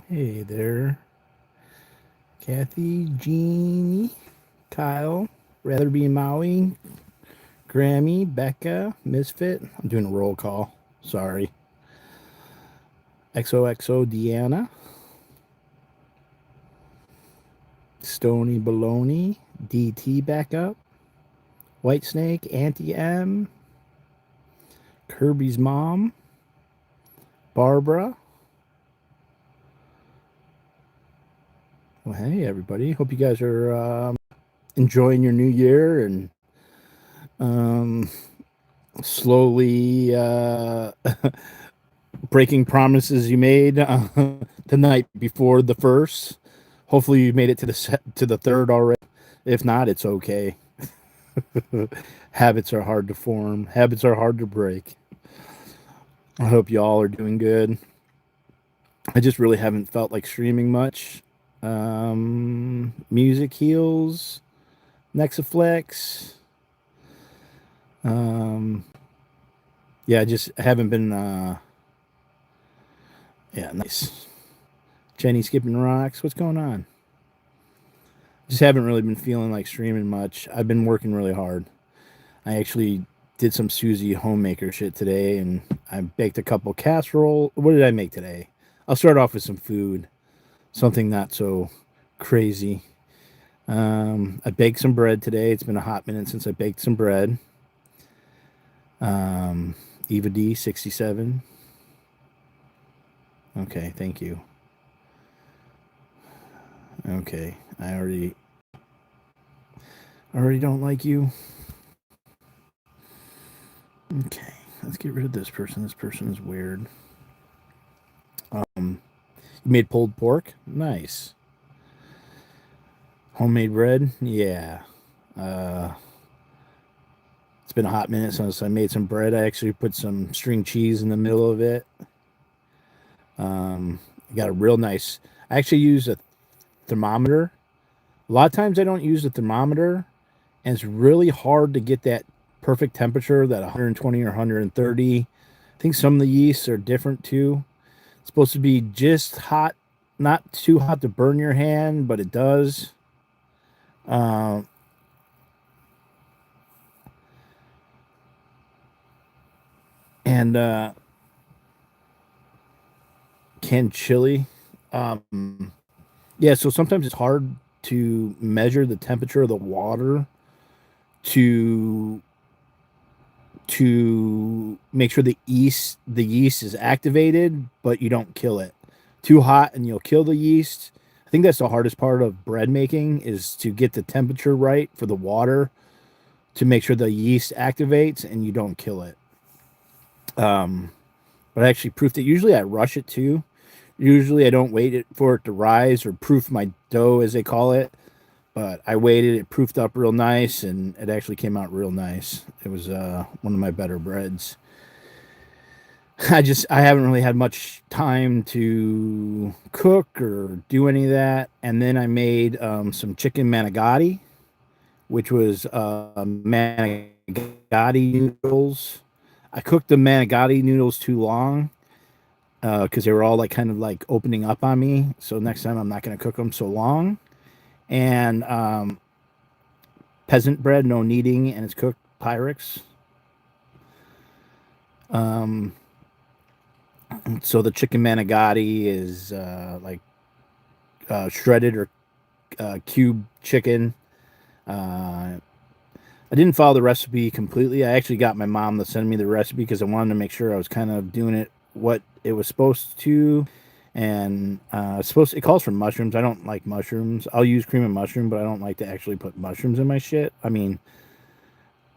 Hey there, Kathy, Jeannie, Kyle, Rather Be Maui, Grammy, Becca, Misfit. I'm doing a roll call. Sorry. XOXO, Deanna, Stony Baloney, DT Backup, Whitesnake, Auntie M, Kirby's Mom, Barbara. Well, hey, everybody. Hope you guys are enjoying your new year and um, slowly breaking promises you made the night before the first. Hopefully, you made it to the third already. If not, it's okay. Habits are hard to form. Habits are hard to break. I hope y'all are doing good. I just really haven't felt like streaming much. Music heals, Nexaflex. Um, yeah, I just haven't been. Yeah, nice. Jenny skipping rocks. What's going on? Just haven't really been feeling like streaming much. I've been working really hard. I actually did some Susie homemaker shit today, and I baked a couple casserole. What did I make today? I'll start off with some food, something not so crazy. I baked some bread today. It's been a hot minute since I baked some bread. Eva D 67. Okay, thank you. Okay, I already don't like you. Okay, let's get rid of this person. This person is weird. You made pulled pork? Nice. Homemade bread? Yeah. Uh, it's been a hot minute since I made some bread. I actually put some string cheese in the middle of it. Got a real nice. I actually use a thermometer. A lot of times I don't use a thermometer, and it's really hard to get that perfect temperature, that 120 or 130. I think some of the yeasts are different too. It's supposed to be just hot, not too hot to burn your hand, but it does. Uh, and Canned chili. Yeah, so sometimes it's hard to measure the temperature of the water to make sure the yeast is activated, but you don't kill it. Too hot and you'll kill the yeast. I think that's the hardest part of bread making is to get the temperature right for the water to make sure the yeast activates and you don't kill it. But I actually proofed it. Usually I rush it too. Usually I don't wait for it to rise or proof my dough as they call it. But I waited, it proofed up real nice, and it actually came out real nice. It was one of my better breads. I haven't really had much time to cook or do any of that. And then I made some chicken manicotti, which was manicotti noodles. I cooked the manicotti noodles too long because they were all like kind of like opening up on me. So next time I'm not going to cook them so long. And peasant bread, no kneading, and it's cooked Pyrex. So the chicken manicotti is like shredded or cube chicken. Uh, I didn't follow the recipe completely. I actually got my mom to send me the recipe because I wanted to make sure I was kind of doing it what it was supposed to. And it calls for mushrooms. I don't like mushrooms. I'll use cream and mushroom, but I don't like to actually put mushrooms in my shit. I mean,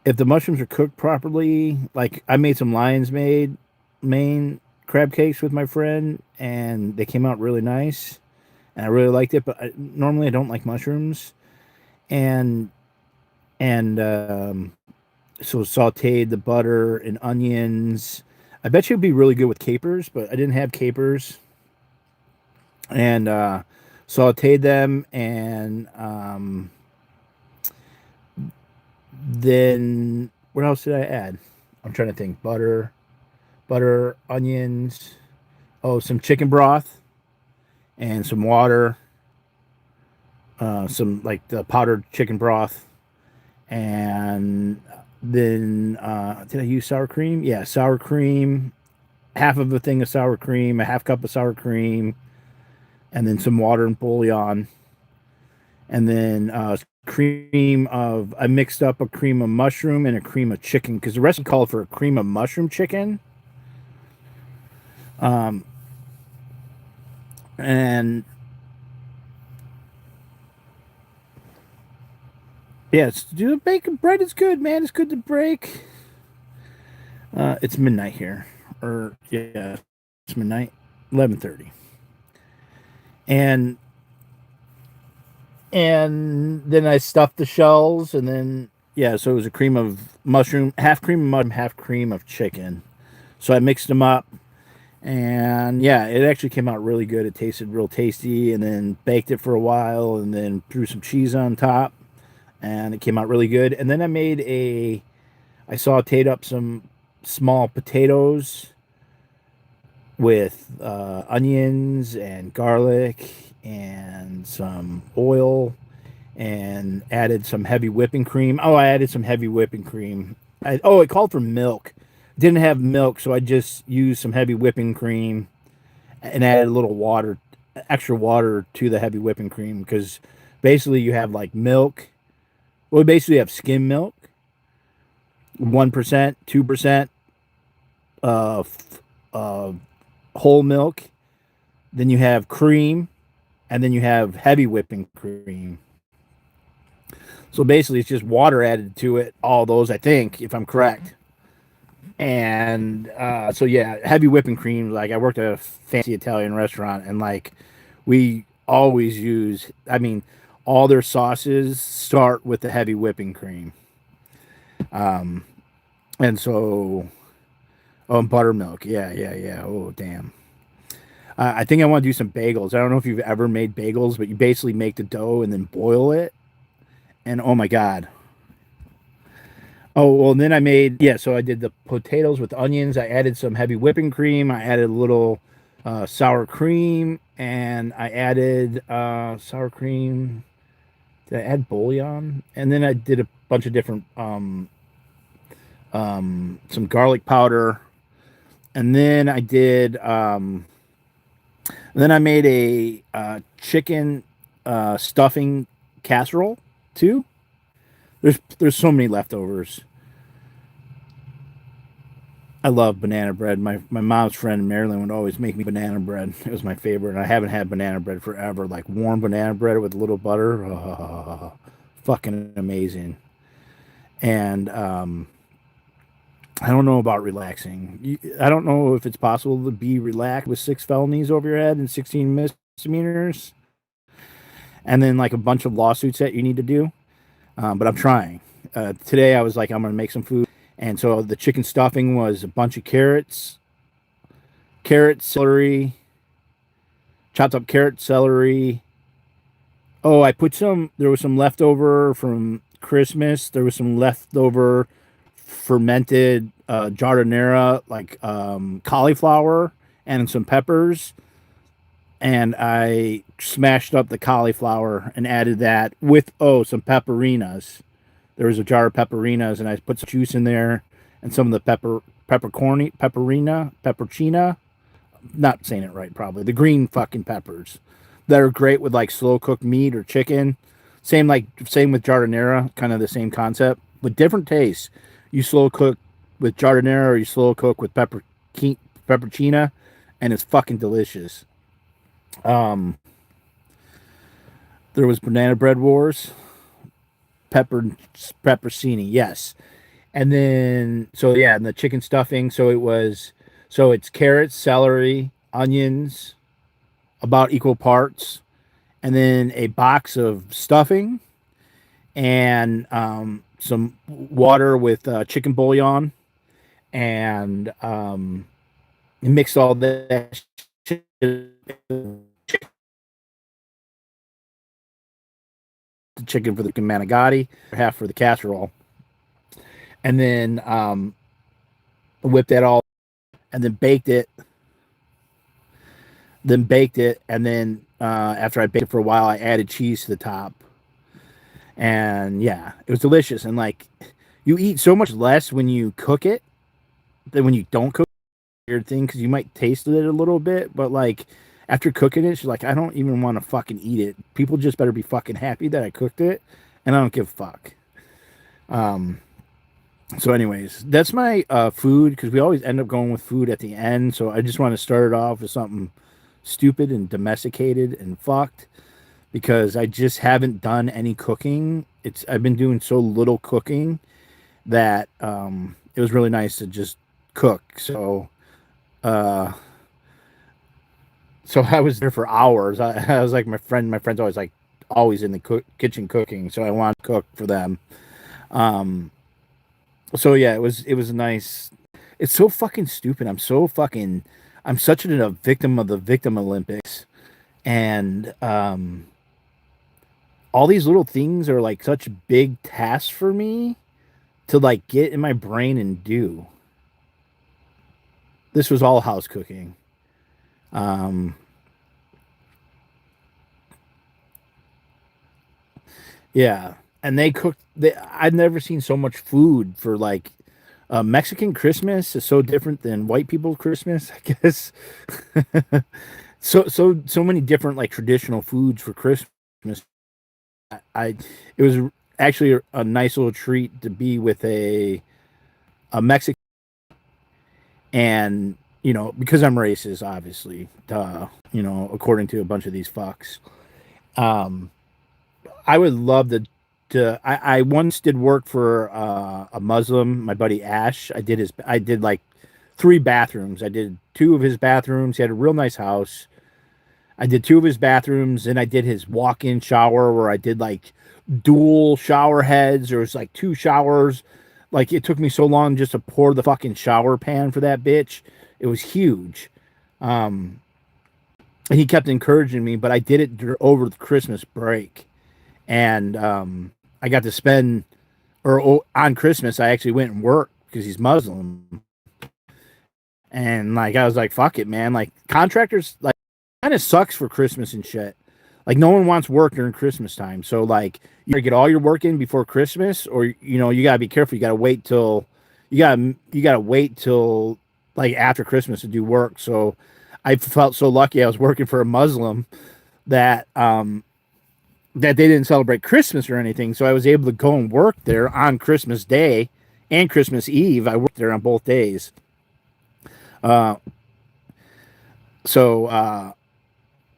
if the mushrooms are cooked properly, like I made some lion's made main crab cakes with my friend, and they came out really nice, and I really liked it. But normally I don't like mushrooms, and and so sautéed the butter and onions. I bet you it'd be really good with capers, but I didn't have capers, and sautéed them, and then what else did I add? I'm trying to think. Butter, onions, oh, some chicken broth, and some water, some like the powdered chicken broth, and then did I use sour cream? Yeah, sour cream, half of a thing of sour cream, a half cup of sour cream, and then some water and bouillon, and then cream of I mixed up a cream of mushroom and a cream of chicken because the recipe called for a cream of mushroom chicken. And yes, dude, bacon bread is good, man. It's good to break. It's midnight here, or yeah, it's midnight, 11:30, and then I stuffed the shells, and then yeah, so it was a cream of mushroom, half cream of mushroom, half cream of chicken. So I mixed them up, and yeah, it actually came out really good. It tasted real tasty, and then baked it for a while, and then threw some cheese on top, and it came out really good. And then I sauteed up some small potatoes with onions and garlic and some oil and added some heavy whipping cream. Oh, I added some heavy whipping cream. It called for milk. Didn't have milk, so I just used some heavy whipping cream and added a little water, extra water to the heavy whipping cream because basically you have like milk. Well, basically you have skim milk, 1%, 2%, uh, uh, whole milk. Then you have cream, and then you have heavy whipping cream. So basically, it's just water added to it. All those, I think, if I'm correct. And so yeah, heavy whipping cream. Like I worked at a fancy Italian restaurant, and like we always use. I mean, all their sauces start with the heavy whipping cream. And so, oh, buttermilk. Yeah, yeah, yeah. Oh, damn. I think I want to do some bagels. I don't know if you've ever made bagels, but you basically make the dough and then boil it. And oh my God. Oh, well, and then I made, yeah, so I did the potatoes with onions. I added some heavy whipping cream. I added a little sour cream, and I added sour cream. Did I add bouillon? And then I did a bunch of different, some garlic powder. And then I did, then I made a chicken stuffing casserole too. There's so many leftovers. I love banana bread. My mom's friend in Maryland would always make me banana bread. It was my favorite. I haven't had banana bread forever. Like warm banana bread with a little butter. Oh, fucking amazing. And I don't know about relaxing. I don't know if it's possible to be relaxed with 6 felonies over your head and 16 misdemeanors, and then like a bunch of lawsuits that you need to do. But I'm trying. Today I was like, I'm gonna make some food, and so the chicken stuffing was a bunch of celery, chopped up carrot, celery. Oh, I put some. There was some leftover from Christmas. There was some leftover fermented jardinera, like cauliflower, and some peppers. And I smashed up the cauliflower and added that with some pepperinas. There was a jar of pepperinas, and I put some juice in there and some of the peppercina. Not saying it right, probably the green fucking peppers that are great with like slow cooked meat or chicken. Same with jardinera, kind of the same concept, but different tastes. You slow cook with jardinera, or you slow cook with peppercina, and it's fucking delicious. Um, there was banana bread wars, pepper peppercini, yes. And then so yeah, and the chicken stuffing. So it's carrots, celery, onions, about equal parts, and then a box of stuffing and some water with chicken bouillon, and mix all that shit, the chicken for the manicotti, half for the casserole, and then whipped that all, and then baked it then baked it, and then after I baked it for a while, I added cheese to the top, and yeah, it was delicious. And like, you eat so much less when you cook it than when you don't cook. Weird thing because you might taste it a little bit, but like after cooking it, she's like, I don't even want to fucking eat it. People just better be fucking happy that I cooked it, and I don't give a fuck. Um, so, anyways, that's my food because we always end up going with food at the end. So I just want to start it off with something stupid and domesticated and fucked because I just haven't done any cooking. I've been doing so little cooking that it was really nice to just cook. Uh, so I was there for hours. I was like my friend. My friend's always like always in the kitchen cooking, so I wanted to cook for them. Um, so yeah, it was nice. It's so fucking stupid. I'm such a victim of the victim Olympics, and all these little things are like such big tasks for me to like get in my brain and do. This was all house cooking. Um, yeah, and they cooked. I've never seen so much food for like Mexican Christmas is so different than white people's Christmas, I guess. So many different like traditional foods for Christmas. I it was actually a nice little treat to be with a Mexican, and because I'm racist, obviously, duh, according to a bunch of these fucks. Um, I would love I once did work for a Muslim, my buddy Ash. I did like three bathrooms. I did two of his bathrooms. He had a real nice house. I did two of his bathrooms, and I did his walk-in shower where I did like dual shower heads. There was like two showers. Like it took me so long just to pour the fucking shower pan for that bitch. It was huge. Um, and he kept encouraging me, but I did it over the Christmas break, and I got to spend on Christmas. I actually went and worked because he's Muslim, and like I was like, fuck it, man. Like contractors, like kind of sucks for Christmas and shit. Like no one wants work during Christmas time, so like you gotta get all your work in before Christmas, or you gotta be careful. You gotta wait till like after Christmas to do work. So I felt so lucky I was working for a Muslim that that they didn't celebrate Christmas or anything. So I was able to go and work there on Christmas Day and Christmas Eve. I worked there on both days. Uh, so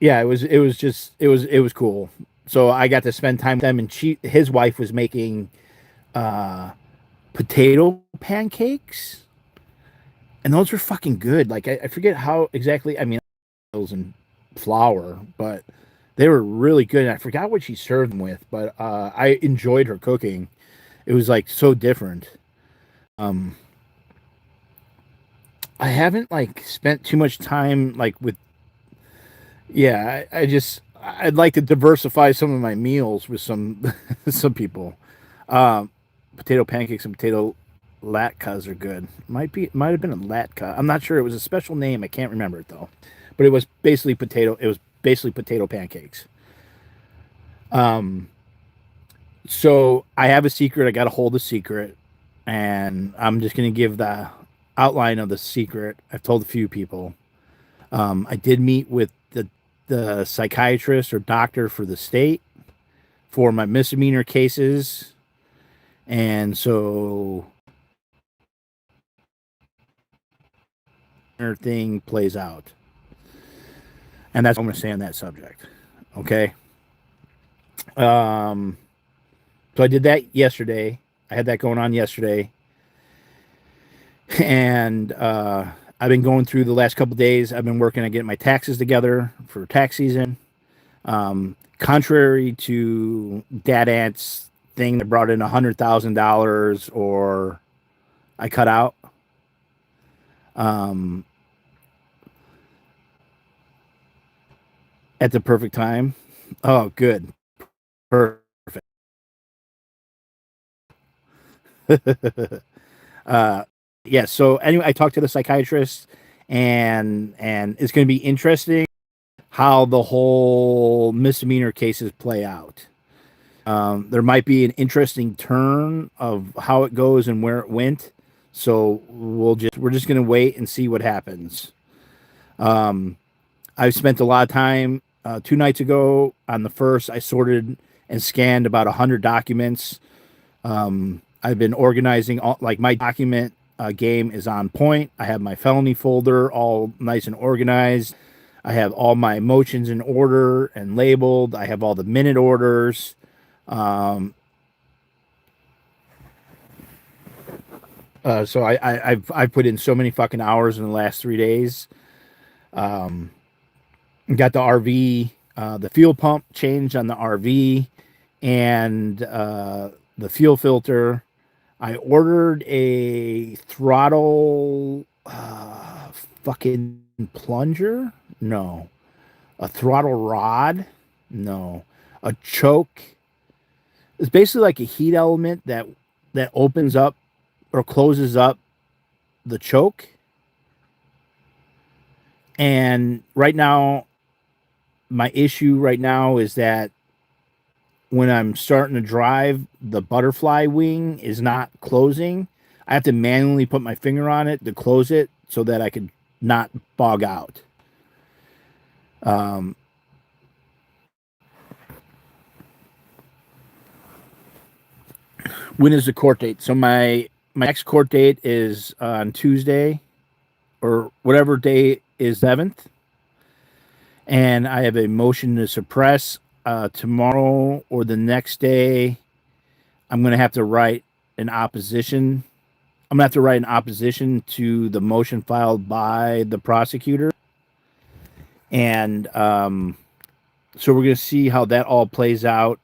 yeah, it was cool. So I got to spend time with them, and his wife was making uh, potato pancakes, and those were fucking good. Like I forget how exactly. I mean, those and flour, but they were really good. And I forgot what she served them with, but I enjoyed her cooking. It was like so different. Um, I haven't like spent too much time like with. Yeah, I'd like to diversify some of my meals with some some people. Um, Potato pancakes and potato latkes are good. Might have been a latke. I'm not sure. It was a special name. I can't remember it though. But it was basically potato. It was basically potato pancakes. Um, so I have a secret. I got to hold a secret, and I'm just gonna give the outline of the secret. I've told a few people. I did meet with the psychiatrist or doctor for the state for my misdemeanor cases, and so thing plays out, and that's what I'm going to say on that subject. Okay. Um. So I did that yesterday. I had that going on yesterday, and I've been going through the last couple days. I've been working on getting my taxes together for tax season. Contrary to Dad Ant's thing that brought in $100,000 or I cut out. Um, at the perfect time. Oh, good. Perfect. uh, yeah. So anyway, I talked to the psychiatrist, and it's going to be interesting. how the whole misdemeanor cases play out. There might be an interesting turn of how it goes and where it went. So we're just gonna wait and see what happens. I've spent a lot of time 2 nights ago on the first. I sorted and scanned about 100 documents. I've been organizing like my document game is on point. I have my felony folder all nice and organized. I have all my motions in order and labeled. I have all the minute orders. So I've put in so many fucking hours in the last 3 days. Got the RV, the fuel pump changed on the RV, and the fuel filter. I ordered a throttle fucking plunger. No, a throttle rod. No, a choke. It's basically like a heat element that opens up or closes up the choke. And right now, my issue right now is that when I'm starting to drive, the butterfly wing is not closing. I have to manually put my finger on it to close it so that I could not bog out. When is the court date? So my next court date is on Tuesday or whatever day is 7th. And I have a motion to suppress tomorrow or the next day. I'm going to have to write an opposition. I'm going to have to write an opposition to the motion filed by the prosecutor. And so we're going to see how that all plays out.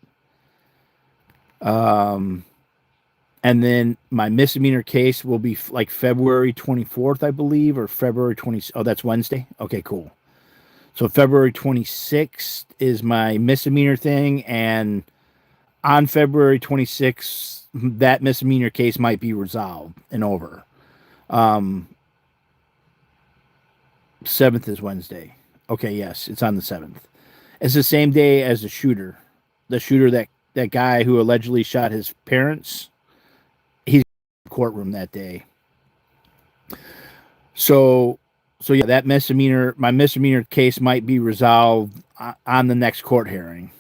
And then my misdemeanor case will be like February 24th, I believe, or February 20th. Oh, that's Wednesday? Okay, cool. So February 26th is my misdemeanor thing. And on February 26th, that misdemeanor case might be resolved and over. 7th is Wednesday. Okay, yes, it's on the 7th. It's the same day as the shooter. The shooter, that guy who allegedly shot his parents. He's in the courtroom that day. So yeah, that my misdemeanor case might be resolved on the next court hearing,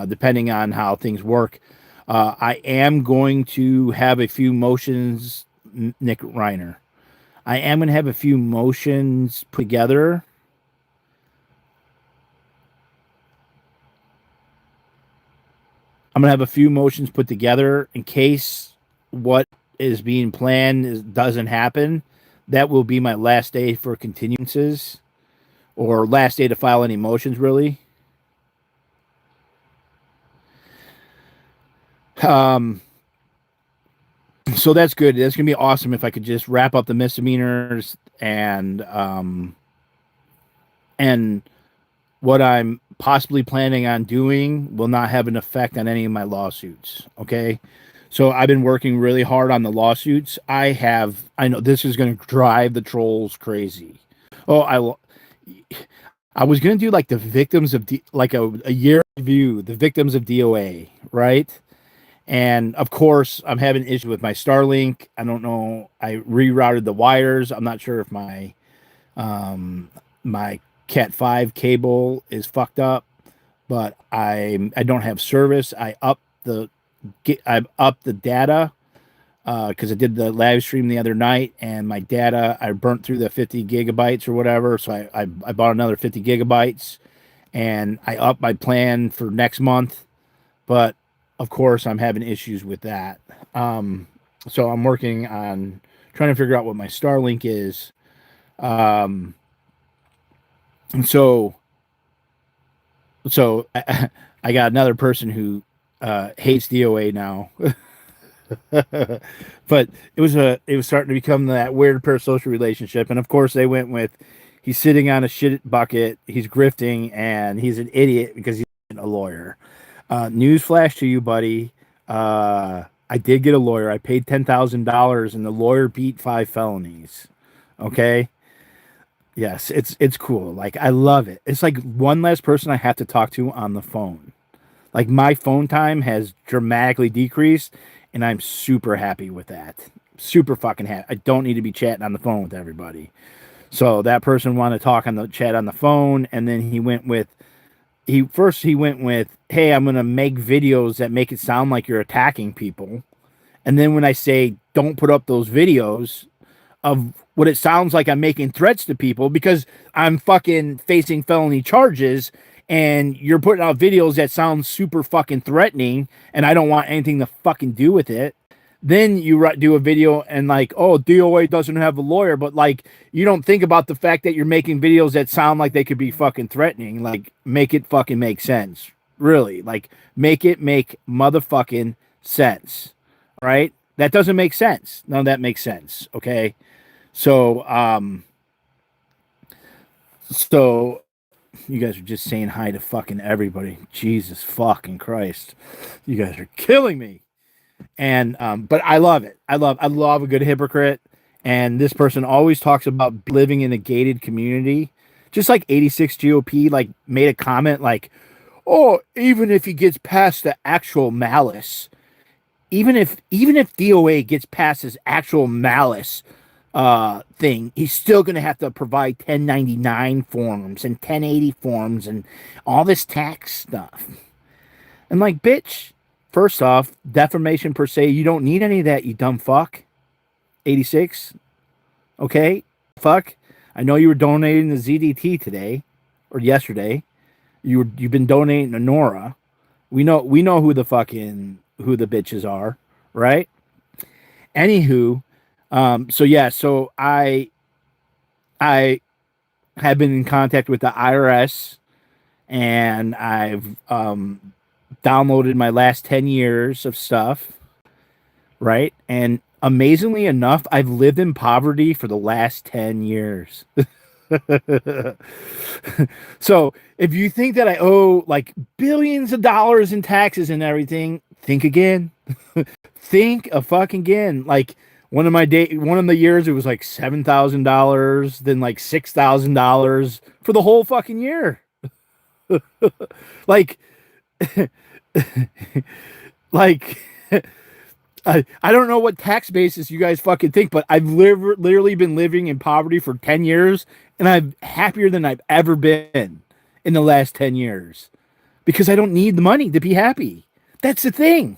depending on how things work. I am going to have a few motions, Nick Reiner. I am going to have a few motions put together. I'm going to have a few motions put together in case what is being planned doesn't happen. That will be my last day for continuances or last day to file any motions, really. So that's good. That's going to be awesome if I could just wrap up the misdemeanors and what I'm possibly planning on doing will not have an effect on any of my lawsuits. Okay. So I've been working really hard on the lawsuits. I know this is going to drive the trolls crazy. Oh, I was going to do like the victims of like a year review, the victims of D.o.A, right? And of course, I'm having an issue with my Starlink. I don't know. I rerouted the wires. I'm not sure if my Cat 5 cable is fucked up, but I don't have service. I upped the data because I did the live stream the other night, and my data, I burnt through the 50 gigabytes or whatever. So I bought another 50 gigabytes, and I upped my plan for next month. But of course, I'm having issues with that. So I'm working on trying to figure out what my Starlink is. And so I got another person who hates D.o.A now. But it was starting to become that weird parasocial relationship. And of course they went with he's sitting on a shit bucket, he's grifting, and he's an idiot because he's a lawyer. Newsflash to you, buddy. I did get a lawyer. I paid $10,000 and the lawyer beat 5 felonies. Okay. Yes, it's cool. Like I love it. It's like one less person I have to talk to on the phone. Like my phone time has dramatically decreased, and I'm super happy with that. Super fucking happy. I don't need to be chatting on the phone with everybody. So that person wanted to talk on the chat on the phone, and then he went with, "Hey, I'm gonna make videos that make it sound like you're attacking people." And then when I say don't put up those videos of what it sounds like I'm making threats to people because I'm fucking facing felony charges and you're putting out videos that sound super fucking threatening and I don't want anything to fucking do with it. Then you do a video and like, oh, DOA doesn't have a lawyer, but like you don't think about the fact that you're making videos that sound like they could be fucking threatening. Like, make it fucking make sense. Really. Like, make it make motherfucking sense. Right? That doesn't make sense. None of that makes sense. Okay. So you guys are just saying hi to fucking everybody. Jesus fucking Christ. You guys are killing me. And but I love it. I love a good hypocrite. And this person always talks about living in a gated community. Just like 86 GOP like made a comment like, "Oh, even if he gets past the actual malice, even if DOA gets past his actual malice thing, he's still going to have to provide 1099 forms and 1080 forms and all this tax stuff." And like, bitch, first off, defamation per se, you don't need any of that, you dumb fuck. 86, okay? Fuck. I know you were donating to ZDT today or yesterday. You've been donating to Nora. We know who the bitches are, right? Anywho, so I have been in contact with the IRS, and I've downloaded my last 10 years of stuff, right? And amazingly enough, I've lived in poverty for the last 10 years. So if you think that I owe like billions of dollars in taxes and everything, think again. Think a fucking again. Like one of the years it was like $7,000, then like $6,000 for the whole fucking year. Like like I don't know what tax basis you guys fucking think, but I've literally been living in poverty for 10 years and I'm happier than I've ever been in the last 10 years because I don't need the money to be happy. That's the thing.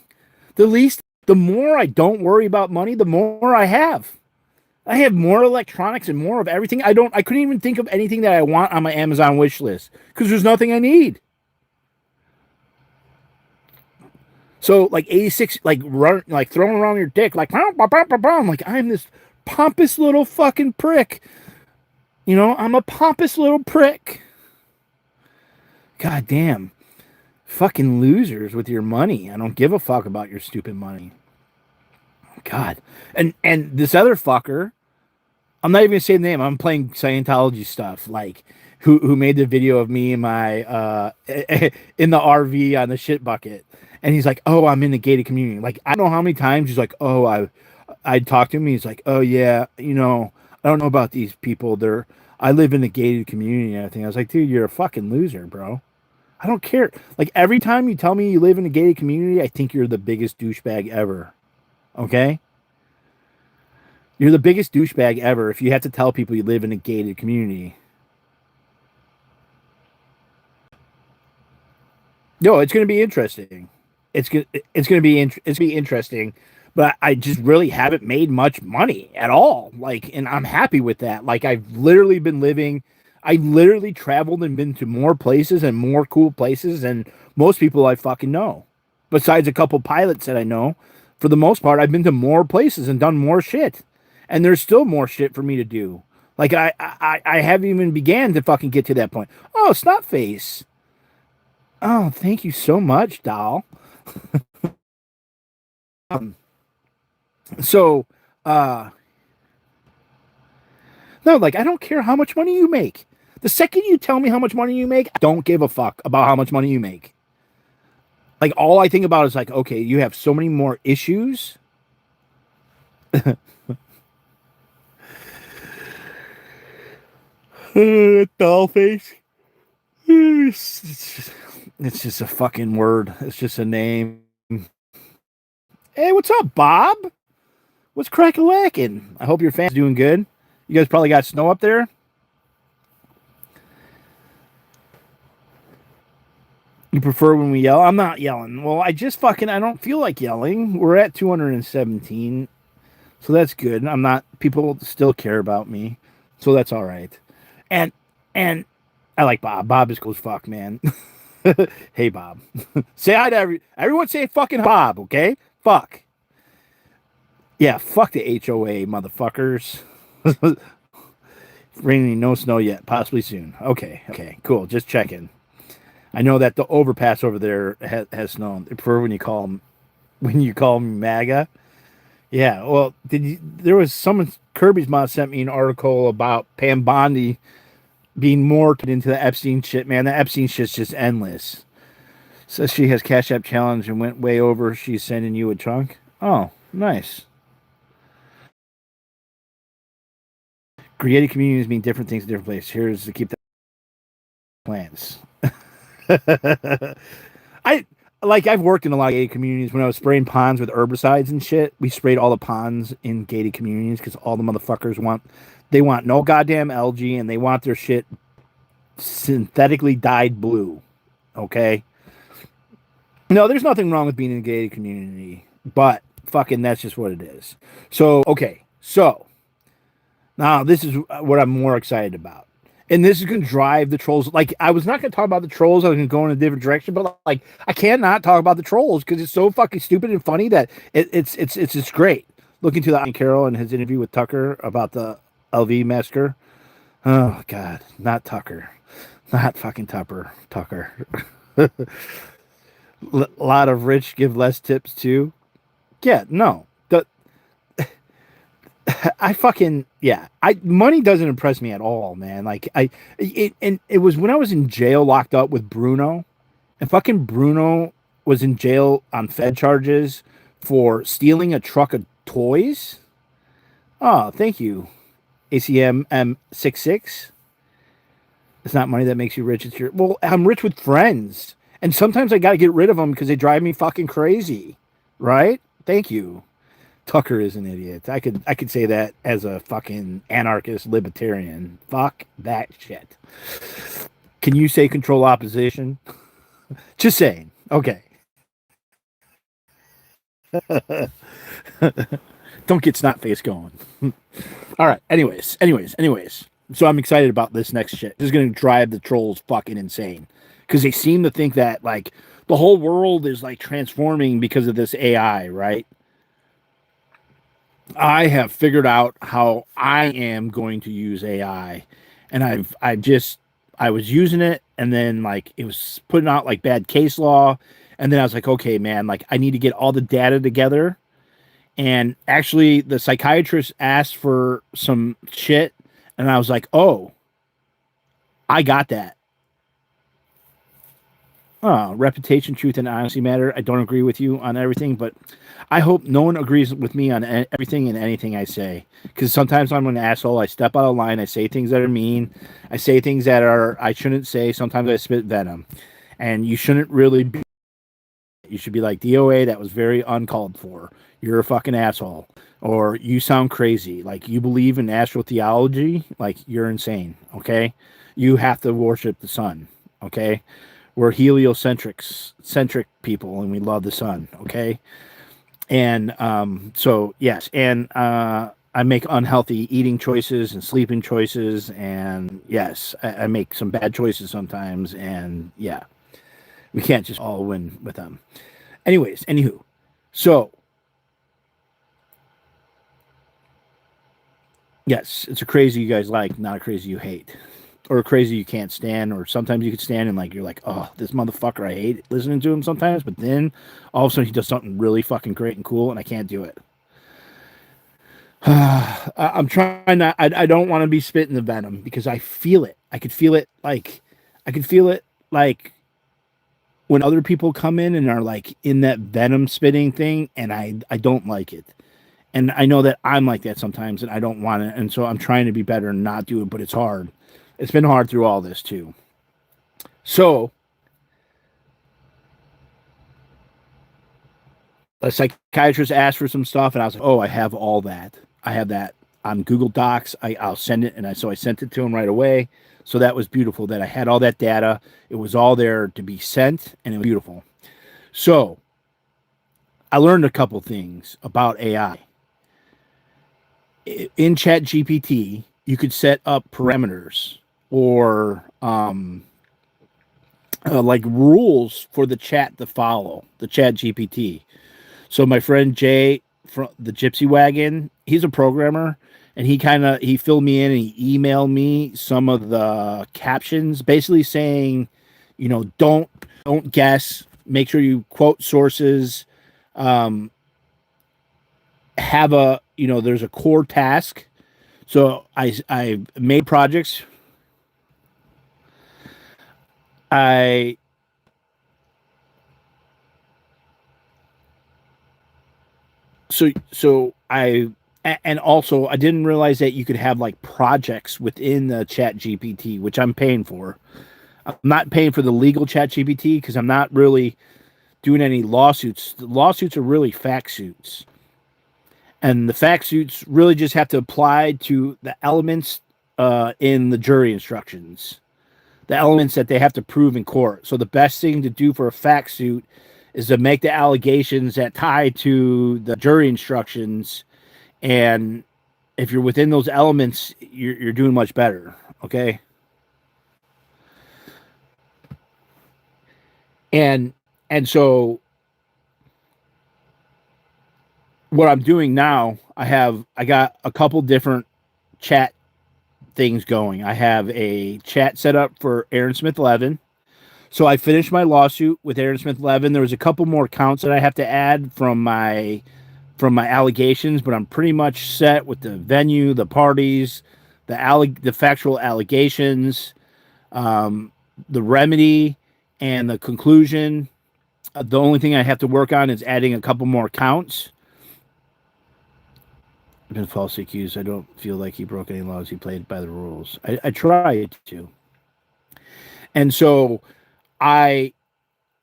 The more I don't worry about money, the more I have. I have more electronics and more of everything. I couldn't even think of anything that I want on my Amazon wish list because there's nothing I need. So like 86, like throwing around your dick, like I'm like I'm this pompous little fucking prick. You know, I'm a pompous little prick. God damn. Fucking losers with your money. I don't give a fuck about your stupid money. God. And this other fucker, I'm not even gonna say the name. I'm playing Scientology stuff. Like who made the video of me in my in the RV on the shit bucket. And he's like, "Oh, I'm in the gated community." Like, I don't know how many times he's like, "Oh, I talked to him." He's like, "Oh yeah, I don't know about these people. I live in the gated community and everything." I was like, "Dude, you're a fucking loser, bro. I don't care." Like every time you tell me you live in a gated community, I think you're the biggest douchebag ever. Okay? You're the biggest douchebag ever if you have to tell people you live in a gated community. No, it's going to be interesting. It's gonna be interesting, but I just really haven't made much money at all. Like, and I'm happy with that. Like, I literally traveled and been to more places and more cool places than most people I fucking know. Besides a couple pilots that I know, for the most part, I've been to more places and done more shit, and there's still more shit for me to do. Like, I haven't even began to fucking get to that point. Oh, snot face. Oh, thank you so much, doll. Um, so, uh, no, like, I don't care how much money you make. The second you tell me how much money you make, I don't give a fuck about how much money you make. Like, all I think about is like, okay, you have so many more issues. Doll face. It's just a fucking word. It's just a name. Hey, what's up, Bob? What's crack-a-lacking? I hope your family's doing good. You guys probably got snow up there. You prefer when we yell? I'm not yelling. Well, I don't feel like yelling. We're at 217, so that's good. I'm not, people still care about me, so that's all right. And, and I like Bob. Bob is cool as fuck, man. Hey, Bob. Say hi to everyone say fucking Bob, okay? Fuck. Yeah, fuck the HOA, motherfuckers. Raining, no snow yet. Possibly soon. Okay, cool. Just checking. I know that the overpass over there has snow. I prefer when you call me MAGA. Yeah, well, there was someone, Kirby's mom sent me an article about Pam Bondi being more into the Epstein shit, man. The Epstein shit's just endless. Says she has Cash App challenge and went way over. She's sending you a chunk. Oh, nice. Creative communities mean different things in different places. Here's to keep the plans. I've worked in a lot of gated communities when I was spraying ponds with herbicides and shit. We sprayed all the ponds in gated communities because all the motherfuckers want no goddamn algae and they want their shit synthetically dyed blue. Okay. No, there's nothing wrong with being in a gated community, but fucking that's just what it is. So, okay. So, now this is what I'm more excited about. And this is going to drive the trolls. Like, I was not going to talk about the trolls. I was going to go in a different direction, but like, I cannot talk about the trolls because it's so fucking stupid and funny that it's just great. Looking to the Carroll and his interview with Tucker about the LV massacre. Oh God, not Tucker, not fucking Tucker. A lot of rich give less tips too. Yeah, no. I fucking yeah. Money doesn't impress me at all, man. It was when I was in jail, locked up with Bruno, and fucking Bruno was in jail on Fed charges for stealing a truck of toys. Oh, thank you, ACM M66. It's not money that makes you rich. I'm rich with friends, and sometimes I got to get rid of them because they drive me fucking crazy. Right? Thank you. Tucker is an idiot. I could say that as a fucking anarchist libertarian. Fuck that shit. Can you say control opposition? Just saying. Okay. Don't get snot face going. All right. Anyways. So I'm excited about this next shit. This is going to drive the trolls fucking insane because they seem to think that like the whole world is like transforming because of this AI, right? I have figured out how I am going to use AI, and I was using it, and then like it was putting out like bad case law, and then I was like, okay, man, like I need to get all the data together, and actually the psychiatrist asked for some shit, and I was like, oh, I got that. Oh, reputation, truth, and honesty matter. I don't agree with you on everything, but I hope no one agrees with me on everything and anything I say. Because sometimes I'm an asshole. I step out of line. I say things that are mean. I say things that I shouldn't say. Sometimes I spit venom. And you shouldn't really be. You should be like, D.o.A, that was very uncalled for. You're a fucking asshole. Or you sound crazy. Like, you believe in astral theology. Like, you're insane. Okay? You have to worship the sun. Okay? We're centric people, and we love the sun. Okay, and so yes, and I make unhealthy eating choices and sleeping choices, and yes, I make some bad choices sometimes, and yeah, we can't just all win with them. Anyways, anywho, so yes, it's a crazy you guys like, not a crazy you hate. Or crazy you can't stand, or sometimes you could stand and like you're like, oh, this motherfucker, I hate listening to him sometimes, but then all of a sudden he does something really fucking great and cool, and I can't do it. I'm trying not. I don't want to be spitting the venom because I feel it. I could feel it like when other people come in and are like in that venom spitting thing, and I don't like it. And I know that I'm like that sometimes, and I don't want it, and so I'm trying to be better and not do it, but it's hard. It's been hard through all this too. So a psychiatrist asked for some stuff, and I was like, "Oh, I have all that. I have that on Google Docs. I'll send it." And so I sent it to him right away. So that was beautiful that I had all that data. It was all there to be sent, and it was beautiful. So I learned a couple things about AI. In ChatGPT, you could set up parameters or like rules for the chat to follow, the ChatGPT. So my friend Jay from the Gypsy Wagon, he's a programmer, and he filled me in and he emailed me some of the captions, basically saying, don't guess, make sure you quote sources, have there's a core task. So I made projects. And also I didn't realize that you could have like projects within the Chat GPT, which I'm paying for. I'm not paying for the legal Chat GPT because I'm not really doing any lawsuits. The lawsuits are really fact suits. And the fact suits really just have to apply to the elements in the jury instructions, the elements that they have to prove in court. So the best thing to do for a fact suit is to make the allegations that tie to the jury instructions. And if you're within those elements, you're doing much better. Okay. And so what I'm doing now, I got a couple different chat things going. I have a chat set up for Aaron Smith 11. So I finished my lawsuit with Aaron Smith 11. There was a couple more counts that I have to add from my allegations, but I'm pretty much set with the venue, the parties, the factual allegations, the remedy, and the conclusion. The only thing I have to work on is adding a couple more counts. I've been falsely accused. I don't feel like he broke any laws. He played by the rules. I tried to. And so I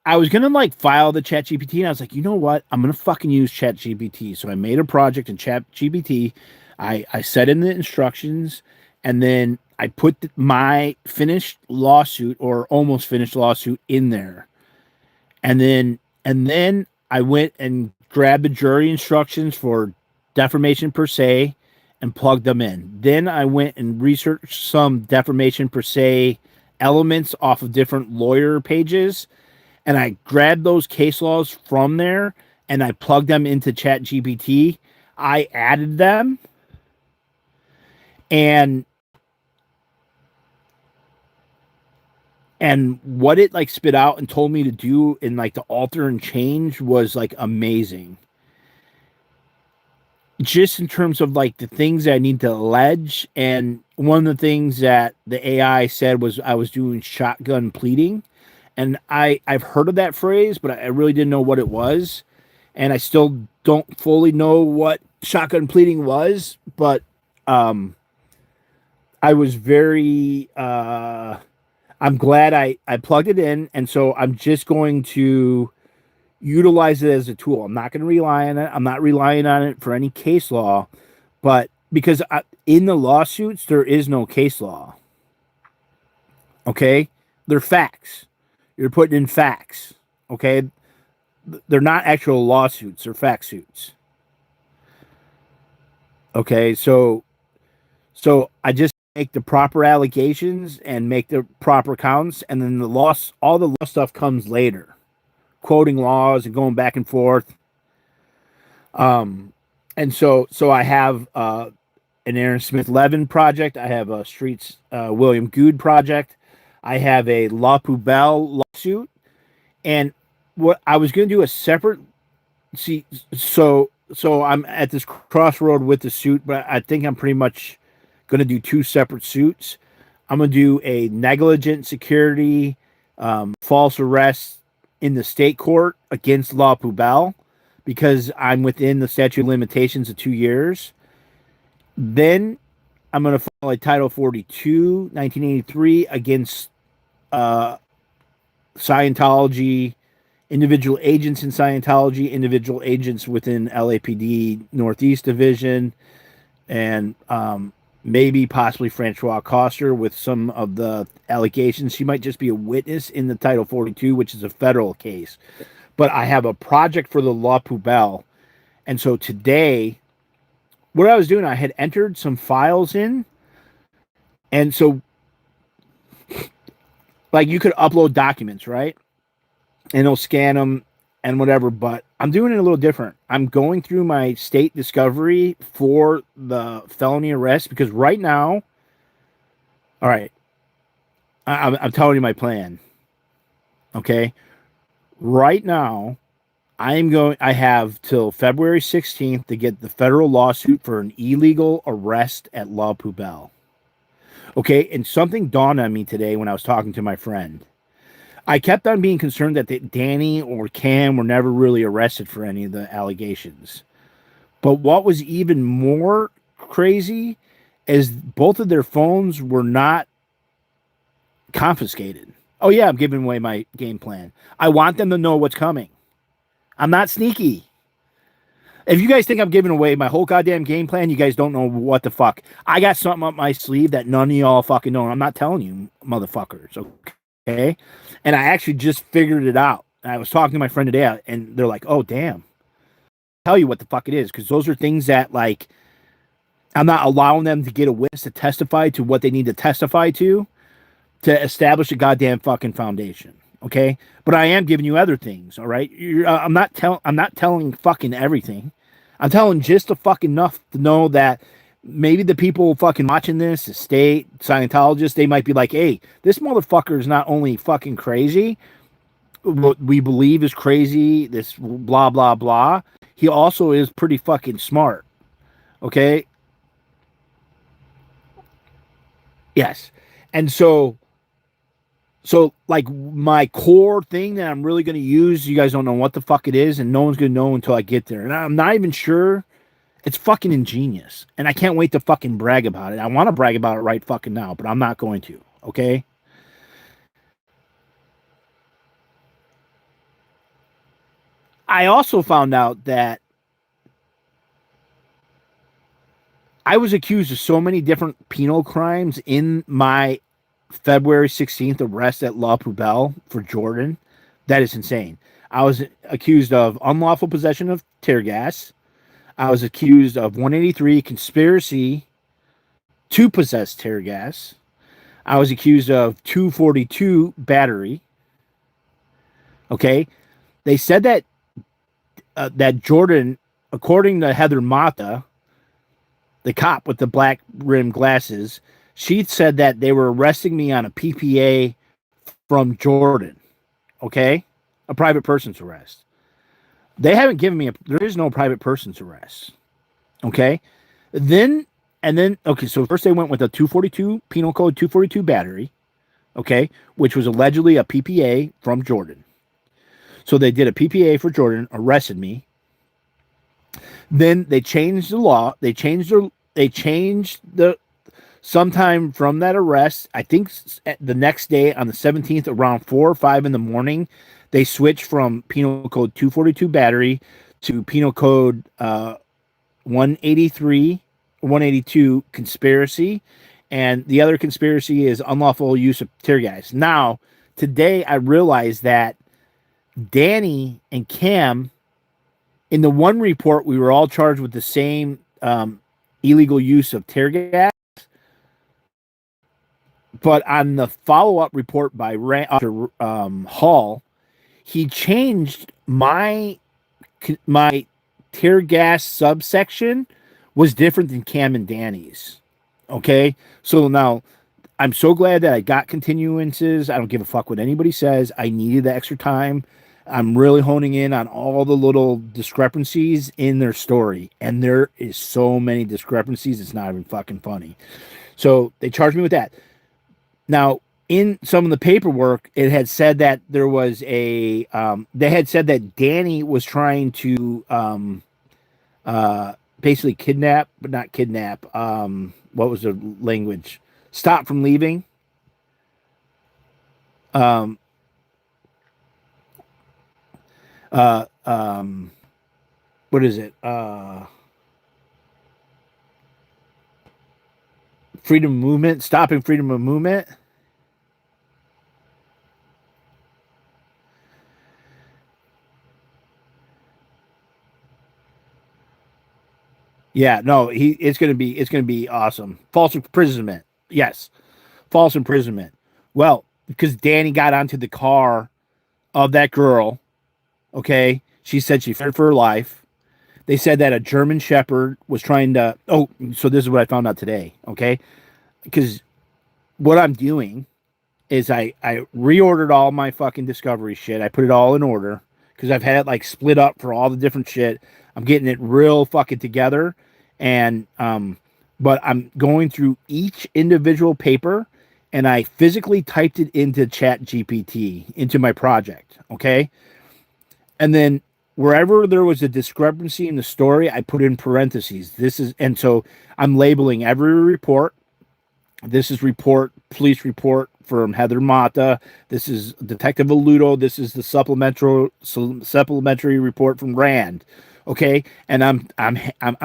was gonna like file the Chat GPT, and I was like, you know what? I'm gonna fucking use Chat GPT. So I made a project in Chat GPT. I set in the instructions, and then I put my finished lawsuit or almost finished lawsuit in there. And then I went and grabbed the jury instructions for defamation per se and plugged them in. Then I went and researched some defamation per se elements off of different lawyer pages, and I grabbed those case laws from there and I plugged them into Chat GPT. I added them, and what it like spit out and told me to do in like the alter and change was like amazing. Just in terms of like the things that I need to allege. And one of the things that the AI said was I was doing shotgun pleading. And I've heard of that phrase, but I really didn't know what it was. And I still don't fully know what shotgun pleading was, but I was very I'm glad I plugged it in. And so I'm just going to utilize it as a tool. I'm not going to rely on it. I'm not relying on it for any case law, but because in the lawsuits, there is no case law. Okay. They're facts. You're putting in facts. Okay. They're not actual lawsuits. They're fact suits. Okay. So I just make the proper allegations and make the proper counts. And then all the law stuff comes later. Quoting laws and going back and forth. And so I have an Aaron Smith 11 project. I have a Streets William Good project. I have a La Poubelle lawsuit. And what I was going to do a separate so I'm at this crossroad with the suit, but I think I'm pretty much going to do two separate suits. I'm going to do a negligent security, false arrest in the state court against La Poubelle because I'm within the statute of limitations of 2 years. Then I'm going to file a Title 42, 1983 against Scientology, individual agents in Scientology, individual agents within LAPD Northeast Division, and maybe possibly Francois Coster with some of the allegations. She might just be a witness in the Title 42, which is a federal case. But I have a project for the La Poubelle. And so today, what I was doing, I had entered some files in. And so, like, you could upload documents, right? And it'll scan them and whatever. But I'm doing it a little different. I'm going through my state discovery for the felony arrest because right now, all right, I'm telling you my plan. Okay. Right now, I have till February 16th to get the federal lawsuit for an illegal arrest at La Poubelle. Okay. And something dawned on me today when I was talking to my friend. I kept on being concerned that Danny or Cam were never really arrested for any of the allegations. But what was even more crazy is both of their phones were not confiscated. Oh, yeah, I'm giving away my game plan. I want them to know what's coming. I'm not sneaky. If you guys think I'm giving away my whole goddamn game plan, you guys don't know what the fuck. I got something up my sleeve that none of y'all fucking know. I'm not telling you, motherfuckers, okay? And I actually just figured it out. I was talking to my friend today, and they're like, oh, damn. I'll tell you what the fuck it is, because those are things that, like, I'm not allowing them to get a witness to testify to what they need to testify to establish a goddamn fucking foundation, okay? But I am giving you other things, all right? I'm not telling fucking everything. I'm telling just fucking enough to know that maybe the people fucking watching this, the state, Scientologists, they might be like, hey, this motherfucker is not only fucking crazy, what we believe is crazy, this blah, blah, blah. He also is pretty fucking smart, okay? Yes. And so like my core thing that I'm really going to use, you guys don't know what the fuck it is, and no one's going to know until I get there. And I'm not even sure. It's fucking ingenious. And I can't wait to fucking brag about it. I want to brag about it right fucking now, but I'm not going to. Okay? I also found out that I was accused of so many different penal crimes in my February 16th arrest at La Poubelle for Jordan. That is insane. I was accused of unlawful possession of tear gas. I was accused of 183 conspiracy to possess tear gas. I was accused of 242 battery. Okay. They said that that Jordan, according to Heather Mata, the cop with the black rimmed glasses, she said that they were arresting me on a PPA from Jordan. Okay? A private person's arrest. They haven't given me there is no private person's arrest. Okay? Okay, so first they went with a 242, Penal Code 242 battery, okay, which was allegedly a PPA from Jordan. So they did a PPA for Jordan, arrested me. Then they changed the law. They changed the sometime from that arrest. I think the next day on the 17th around 4 or 5 in the morning, they switched from Penal Code 242 battery to Penal Code 183, 182 conspiracy. And the other conspiracy is unlawful use of tear gas. Now, today I realized that Danny and Cam, in the one report, we were all charged with the same illegal use of tear gas. But on the follow-up report by Hall, he changed my tear gas subsection was different than Cam and Danny's. Okay? So now I'm so glad that I got continuances. I don't give a fuck what anybody says. I needed the extra time. I'm really honing in on all the little discrepancies in their story. And there is so many discrepancies, it's not even fucking funny. So they charged me with that. Now, in some of the paperwork, it had said that there was they had said that Danny was trying to basically kidnap, but not kidnap. what was the language? Stop from leaving. Um, what is it? Freedom of movement, stopping freedom of movement. Yeah, no, it's gonna be awesome. False imprisonment. Yes. False imprisonment. Well, because Danny got onto the car of that girl, okay? She said she feared for her life. They said that a German Shepherd was trying to. Oh, so this is what I found out today, okay? Because what I'm doing is I reordered all my fucking Discovery shit. I put it all in order because I've had it like split up for all the different shit. I'm getting it real fucking together, and but I'm going through each individual paper, and I physically typed it into Chat GPT into my project, okay? And then wherever there was a discrepancy in the story, I put in parentheses. This is, and so I'm labeling every report. This is police report from Heather Mata. This is Detective Aludo. This is the supplementary report from Rand. Okay, and I'm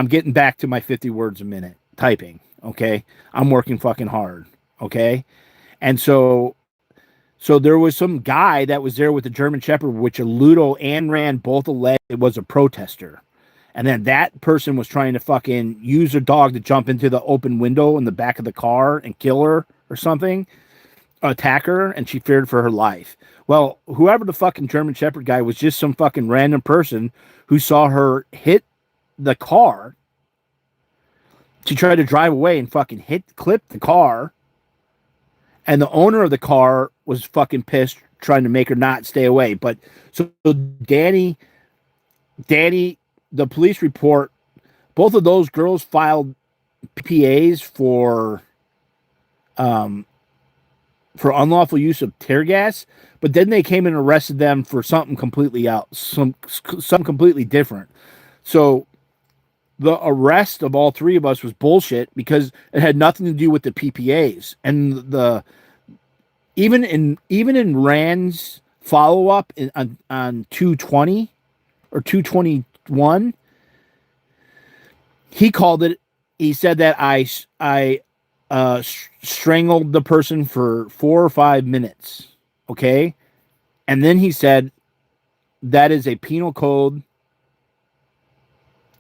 getting back to my 50 words a minute typing. Okay, I'm working fucking hard. Okay, and so there was some guy that was there with the German Shepherd, which Aludo and Rand both alleged it was a protester. And then that person was trying to fucking use a dog to jump into the open window in the back of the car and kill her or something, attack her, and she feared for her life. Well, whoever the fucking German Shepherd guy was just some fucking random person who saw her hit the car. She tried to drive away and fucking clip the car. And the owner of the car was fucking pissed, trying to make her not stay away. But so Danny, the police report, both of those girls filed PAs for unlawful use of tear gas, but then they came and arrested them for something completely something completely different. So the arrest of all three of us was bullshit because it had nothing to do with the PPAs. And even in Rand's follow up on 220 or 221, he called it. He said that I strangled the person for 4 or 5 minutes. Okay, and then he said that is a penal code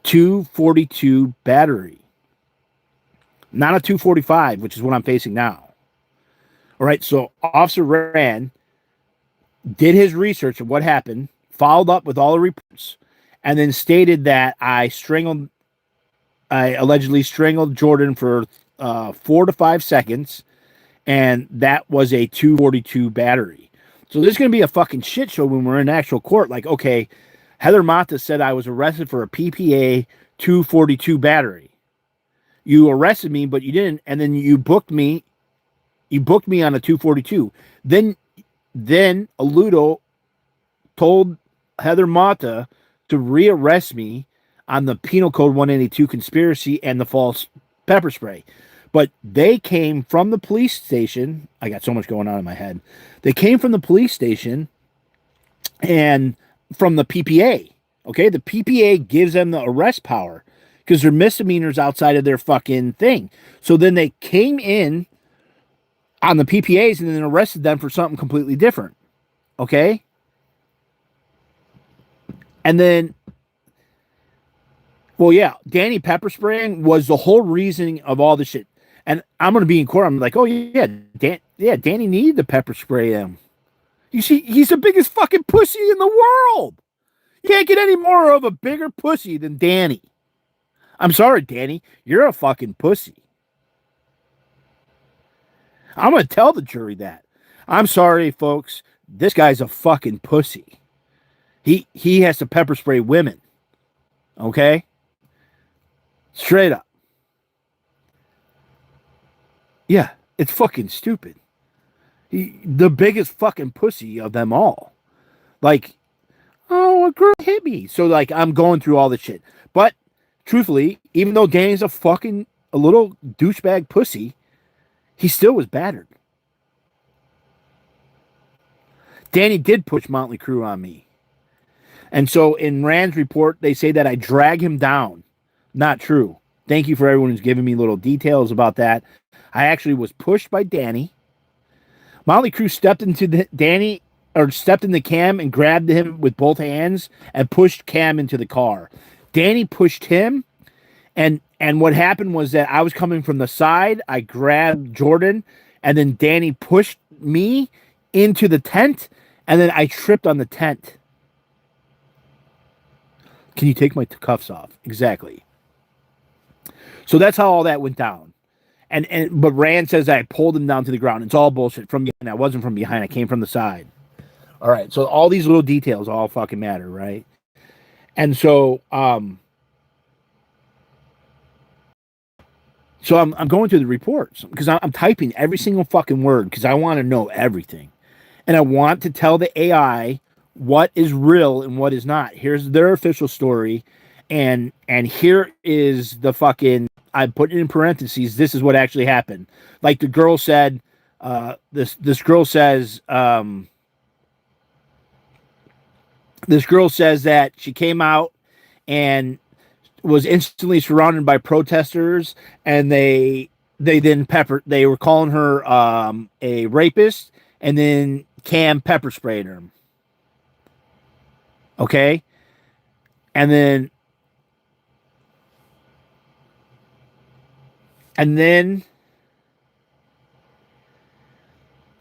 242 battery, not a 245, which is what I'm facing now. All right, so Officer Rand did his research of what happened, followed up with all the reports, and then stated that I allegedly strangled Jordan for 4 to 5 seconds, and that was a 242 battery. So there's going to be a fucking shit show when we're in actual court. Like, okay, Heather Mata said I was arrested for a PPA 242 battery. You arrested me, but you didn't, and then you booked me. You booked me on a 242. Then Aludo told Heather Mata to rearrest me on the Penal Code 182 conspiracy and the false pepper spray. But they came from the police station. I got so much going on in my head. They came from the police station and from the PPA. Okay, the PPA gives them the arrest power because they're misdemeanors outside of their fucking thing. So then they came in on the PPAs and then arrested them for something completely different. Okay? And then, well, yeah, Danny pepper spraying was the whole reasoning of all this shit. And I'm going to be in court. I'm like, oh, yeah, Danny needed to pepper spray him. You see, he's the biggest fucking pussy in the world. You can't get any more of a bigger pussy than Danny. I'm sorry, Danny. You're a fucking pussy. I'm going to tell the jury that. I'm sorry, folks. This guy's a fucking pussy. He has to pepper spray women. Okay? Straight up. Yeah, it's fucking stupid. The biggest fucking pussy of them all. Like, oh, a girl hit me. So, like, I'm going through all this shit. But, truthfully, even though Danny's a fucking a little douchebag pussy, he still was battered. Danny did push Motley Crue on me. And so in Rand's report, they say that I drag him down. Not true. Thank you for everyone who's giving me little details about that. I actually was pushed by Danny. Motley Crue stepped into stepped into Cam and grabbed him with both hands and pushed Cam into the car. Danny pushed him, and what happened was that I was coming from the side. I grabbed Jordan, and then Danny pushed me into the tent, and then I tripped on the tent. Can you take my cuffs off? Exactly. So that's how all that went down. But Rand says I pulled him down to the ground. It's all bullshit. From behind. I wasn't from behind. I came from the side. All right. So all these little details all fucking matter, right? And so I'm going through the reports because I'm typing every single fucking word because I want to know everything. And I want to tell the AI what is real and what is not. Here's their official story. And here is the fucking, I put it in parentheses, this is what actually happened. Like the girl said, this girl says that she came out and was instantly surrounded by protesters, and they were calling her a rapist, and then Cam pepper sprayed her. Okay? And then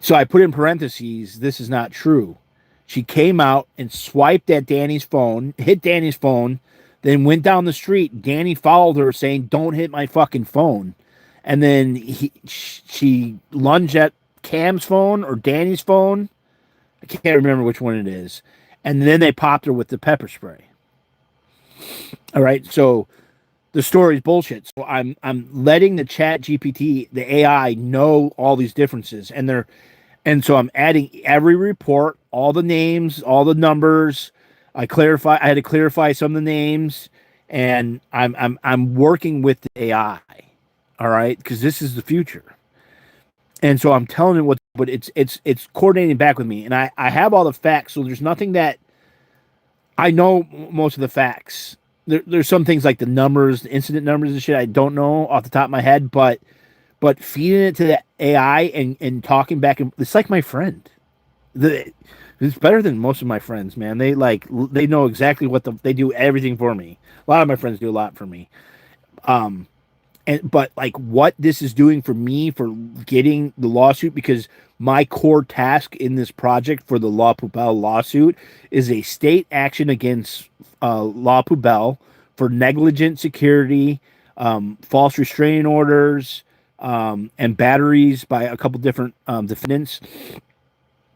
so I put in parentheses, this is not true. She came out and swiped at Danny's phone, hit Danny's phone, then went down the street. Danny followed her saying, don't hit my fucking phone. And then she lunged at Cam's phone or Danny's phone. I can't remember which one it is. And then they popped her with the pepper spray. All right, so the story's bullshit. So I'm letting the Chat GPT, the AI, know all these differences, and so I'm adding every report, all the names, all the numbers. I had to clarify some of the names, and I'm working with the AI. All right, because this is the future. And so I'm telling it but it's coordinating back with me, and I have all the facts. So there's nothing that I know most of the facts. There's some things like the numbers, the incident numbers and shit I don't know off the top of my head, but feeding it to the AI and talking back, and it's like my friend. It's better than most of my friends, man. They know exactly they do everything for me. A lot of my friends do a lot for me. But like what this is doing for me for getting the lawsuit, because my core task in this project for the La Poubelle lawsuit is a state action against La Poubelle for negligent security, false restraining orders, and batteries by a couple different defendants.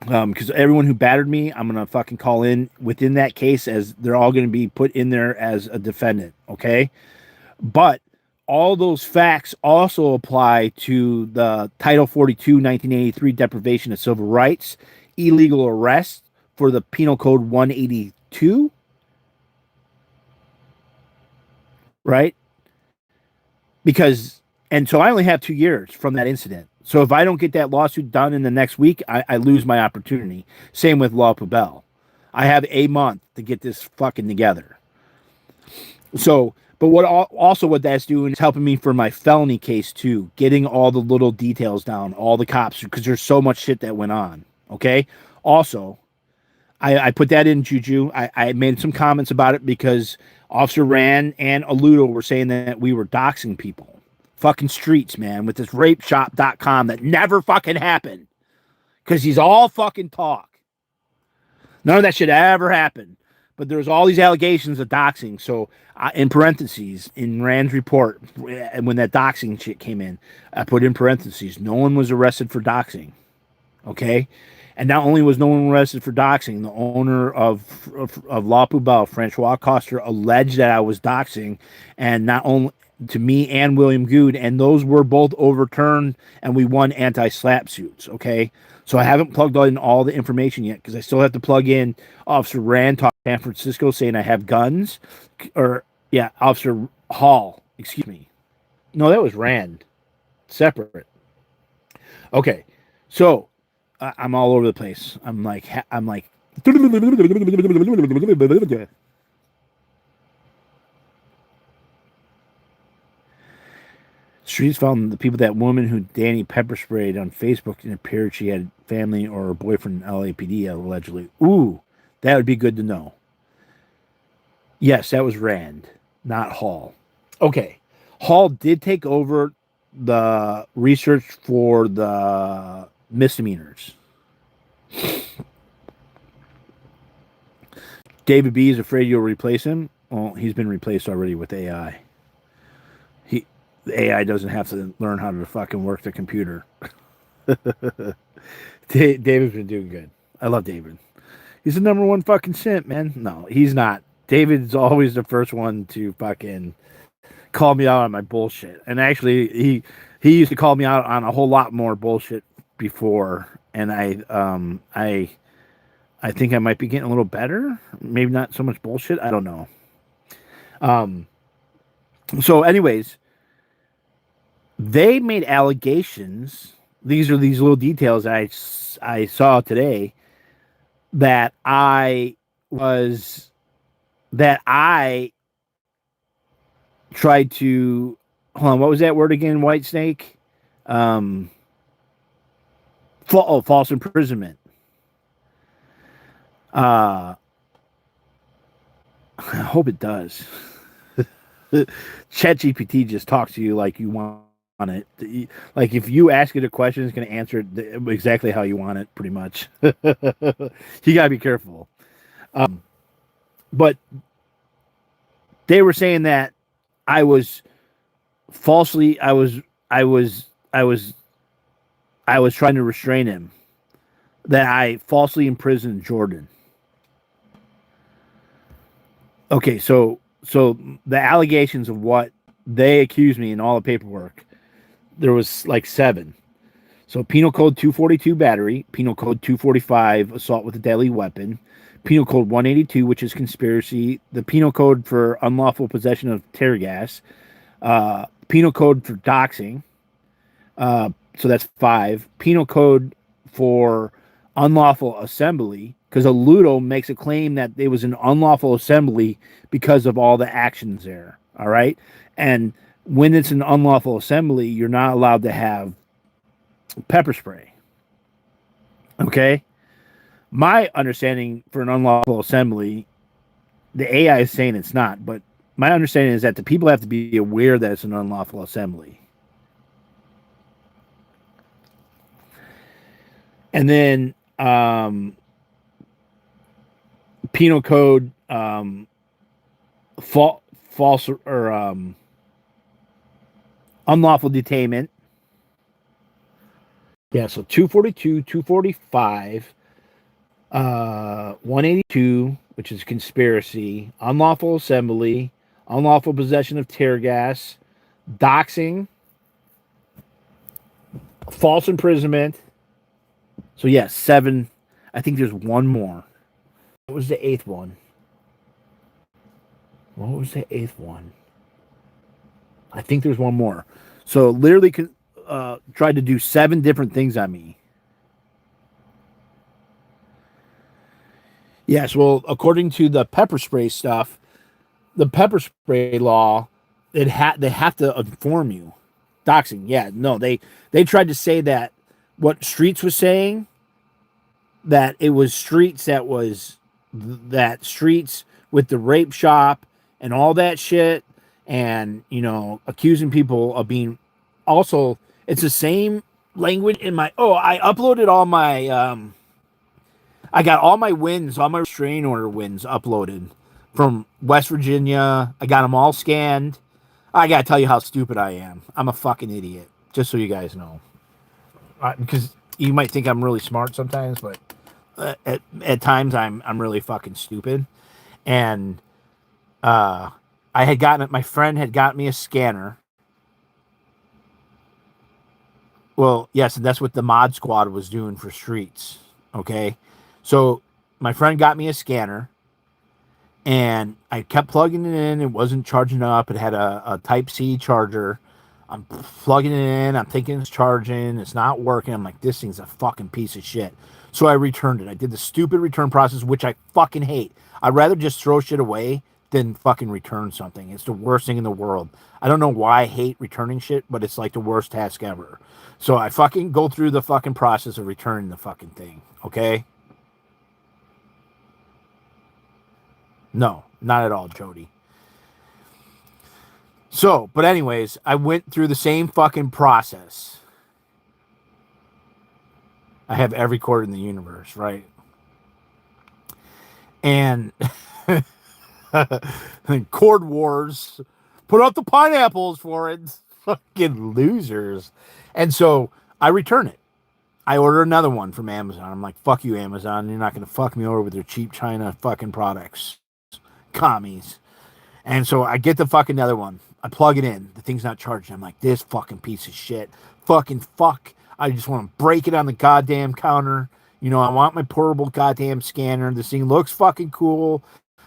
Because everyone who battered me, I'm going to fucking call in within that case, as they're all going to be put in there as a defendant. Okay. But all those facts also apply to the Title 42, 1983 deprivation of civil rights, illegal arrest for the Penal Code 182. Right? And so I only have 2 years from that incident. So if I don't get that lawsuit done in the next week, I lose my opportunity. Same with La Poubelle. I have a month to get this fucking together. So, but what that's doing is helping me for my felony case too, getting all the little details down, all the cops, because there's so much shit that went on. Okay. Also, I put that in Juju. I made some comments about it because Officer Rand and Aludo were saying that we were doxing people. Fucking streets, man, with this rapeshop.com that never fucking happened. Because he's all fucking talk. None of that shit ever happened. But there's all these allegations of doxing. So, in parentheses, in Rand's report, when that doxing shit came in, I put in parentheses, no one was arrested for doxing. Okay? And not only was no one arrested for doxing, the owner of La Poubelle, Francois Coster, alleged that I was doxing, and not only to me and William Good, and those were both overturned, and we won anti-slap suits. Okay? So I haven't plugged in all the information yet, because I still have to plug in Officer Rand talking to San Francisco saying I have guns, Officer Hall, excuse me. No, that was Rand. Separate. Okay, so I'm all over the place. I'm like. Streets found the people that woman who Danny pepper sprayed on Facebook and appeared she had family or a boyfriend in LAPD allegedly. Ooh, that would be good to know. Yes, that was Rand, not Hall. Okay, Hall did take over the research for the misdemeanors. David B is afraid you'll replace him. Well, he's been replaced already with AI. The AI doesn't have to learn how to fucking work the computer. David's been doing good. I love David. He's the number one fucking simp, man. No, he's not. David's always the first one to fucking call me out on my bullshit. And actually, he used to call me out on a whole lot more bullshit before. And I think I might be getting a little better. Maybe not so much bullshit. I don't know. So, anyways, they made allegations. These are these little details I saw today that I tried to hold on. What was that word again? White snake. False imprisonment. I hope it does. ChatGPT just talks to you like you want it. Like if you ask it a question, it's going to answer it exactly how you want it, pretty much. You got to be careful. But they were saying that I was falsely, I was trying to restrain him. That I falsely imprisoned Jordan. Okay, so the allegations of what they accused me in all the paperwork, there was like 7. So Penal Code 242 battery, Penal Code 245 assault with a deadly weapon, Penal Code 182, which is conspiracy, the Penal Code for unlawful possession of tear gas, Penal Code for doxing, so that's 5, Penal Code for unlawful assembly, because Ludo makes a claim that it was an unlawful assembly because of all the actions there. All right. And when it's an unlawful assembly, you're not allowed to have pepper spray. Okay. My understanding for an unlawful assembly, the AI is saying it's not, but my understanding is that the people have to be aware that it's an unlawful assembly. And then Penal Code false or unlawful detainment. Yeah, so 242, 245, 182, which is conspiracy, unlawful assembly, unlawful possession of tear gas, doxing, false imprisonment. So, yes, 7. I think there's one more. What was the 8th one? What was the 8th one? I think there's one more. So, literally tried to do 7 different things on me. Yes, well, according to the pepper spray stuff, the pepper spray law, they have to inform you. Doxing, yeah, no, they tried to say that what Streets was saying, that it was Streets that Streets with the rape shop and all that shit, and accusing people of being also. It's the same language in my. Oh, I uploaded all my. I got all my wins, all my restraining order wins uploaded from West Virginia. I got them all scanned. I gotta tell you how stupid I am. I'm a fucking idiot. Just so you guys know, because you might think I'm really smart sometimes, but at times I'm really fucking stupid. And I had gotten it. My friend had got me a scanner. Well, yes, and that's what the mod squad was doing for Streets. Okay, so my friend got me a scanner, and I kept plugging it in. It wasn't charging up. It had a Type-C charger. I'm plugging it in. I'm thinking it's charging. It's not working. I'm like, this thing's a fucking piece of shit. So I returned it. I did the stupid return process, which I fucking hate. I'd rather just throw shit away than fucking return something. It's the worst thing in the world. I don't know why I hate returning shit, but it's like the worst task ever. So I fucking go through the fucking process of returning the fucking thing. Okay? No, not at all, Jody. So, but anyways, I went through the same fucking process. I have every cord in the universe, right? And Cord Wars put out the pineapples for it. Fucking losers. And so I return it. I order another one from Amazon. I'm like, fuck you, Amazon. You're not going to fuck me over with your cheap China fucking products. Commies. And so I get the fucking other one. I plug it in. The thing's not charging. I'm like, this fucking piece of shit. Fucking fuck. I just want to break it on the goddamn counter. You know, I want my portable goddamn scanner. This thing looks fucking cool.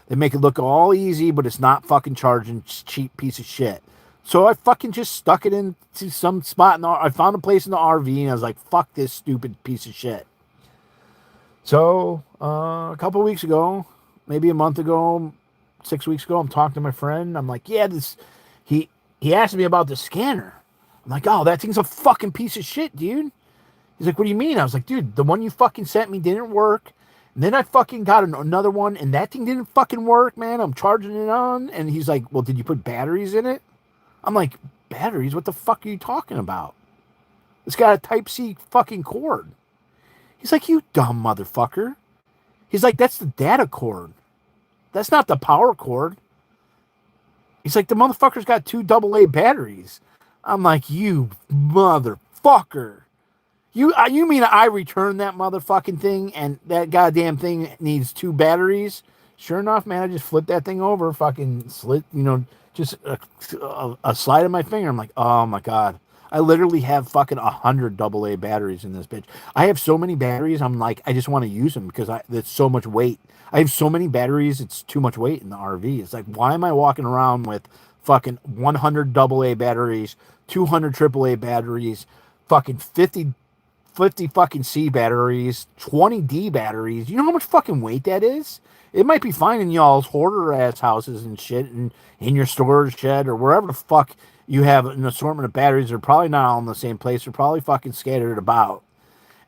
They make it look all easy, but it's not fucking charging. It's cheap piece of shit. So I fucking just stuck it into some spot. I found a place in the RV, and I was like, fuck this stupid piece of shit. So a couple of weeks ago, maybe a month ago, 6 weeks ago, I'm talking to my friend. I'm like, yeah, he asked me about the scanner. I'm like, oh, that thing's a fucking piece of shit, dude. He's like, what do you mean? I was like, dude, the one you fucking sent me didn't work. And then I fucking got another one, and that thing didn't fucking work, man. I'm charging it on. And he's like, well, did you put batteries in it? I'm like, batteries? What the fuck are you talking about? It's got a Type-C fucking cord. He's like, you dumb motherfucker. He's like, that's the data cord. That's not the power cord. He's like, the motherfucker's got 2 AA batteries. I'm like, you motherfucker. You mean I returned that motherfucking thing and that goddamn thing needs 2 batteries? Sure enough, man, I just flipped that thing over, fucking slit, just a slide of my finger. I'm like, oh my God. I literally have fucking 100 AA batteries in this bitch. I have so many batteries, I'm like, I just want to use them because it's so much weight. I have so many batteries, it's too much weight in the RV. It's like, why am I walking around with fucking 100 AA batteries, 200 AAA batteries, fucking 50 fucking C batteries, 20 D batteries? You know how much fucking weight that is? It might be fine in y'all's hoarder ass houses and shit, and in your storage shed or wherever the fuck you have an assortment of batteries. They're probably not all in the same place. They're probably fucking scattered about.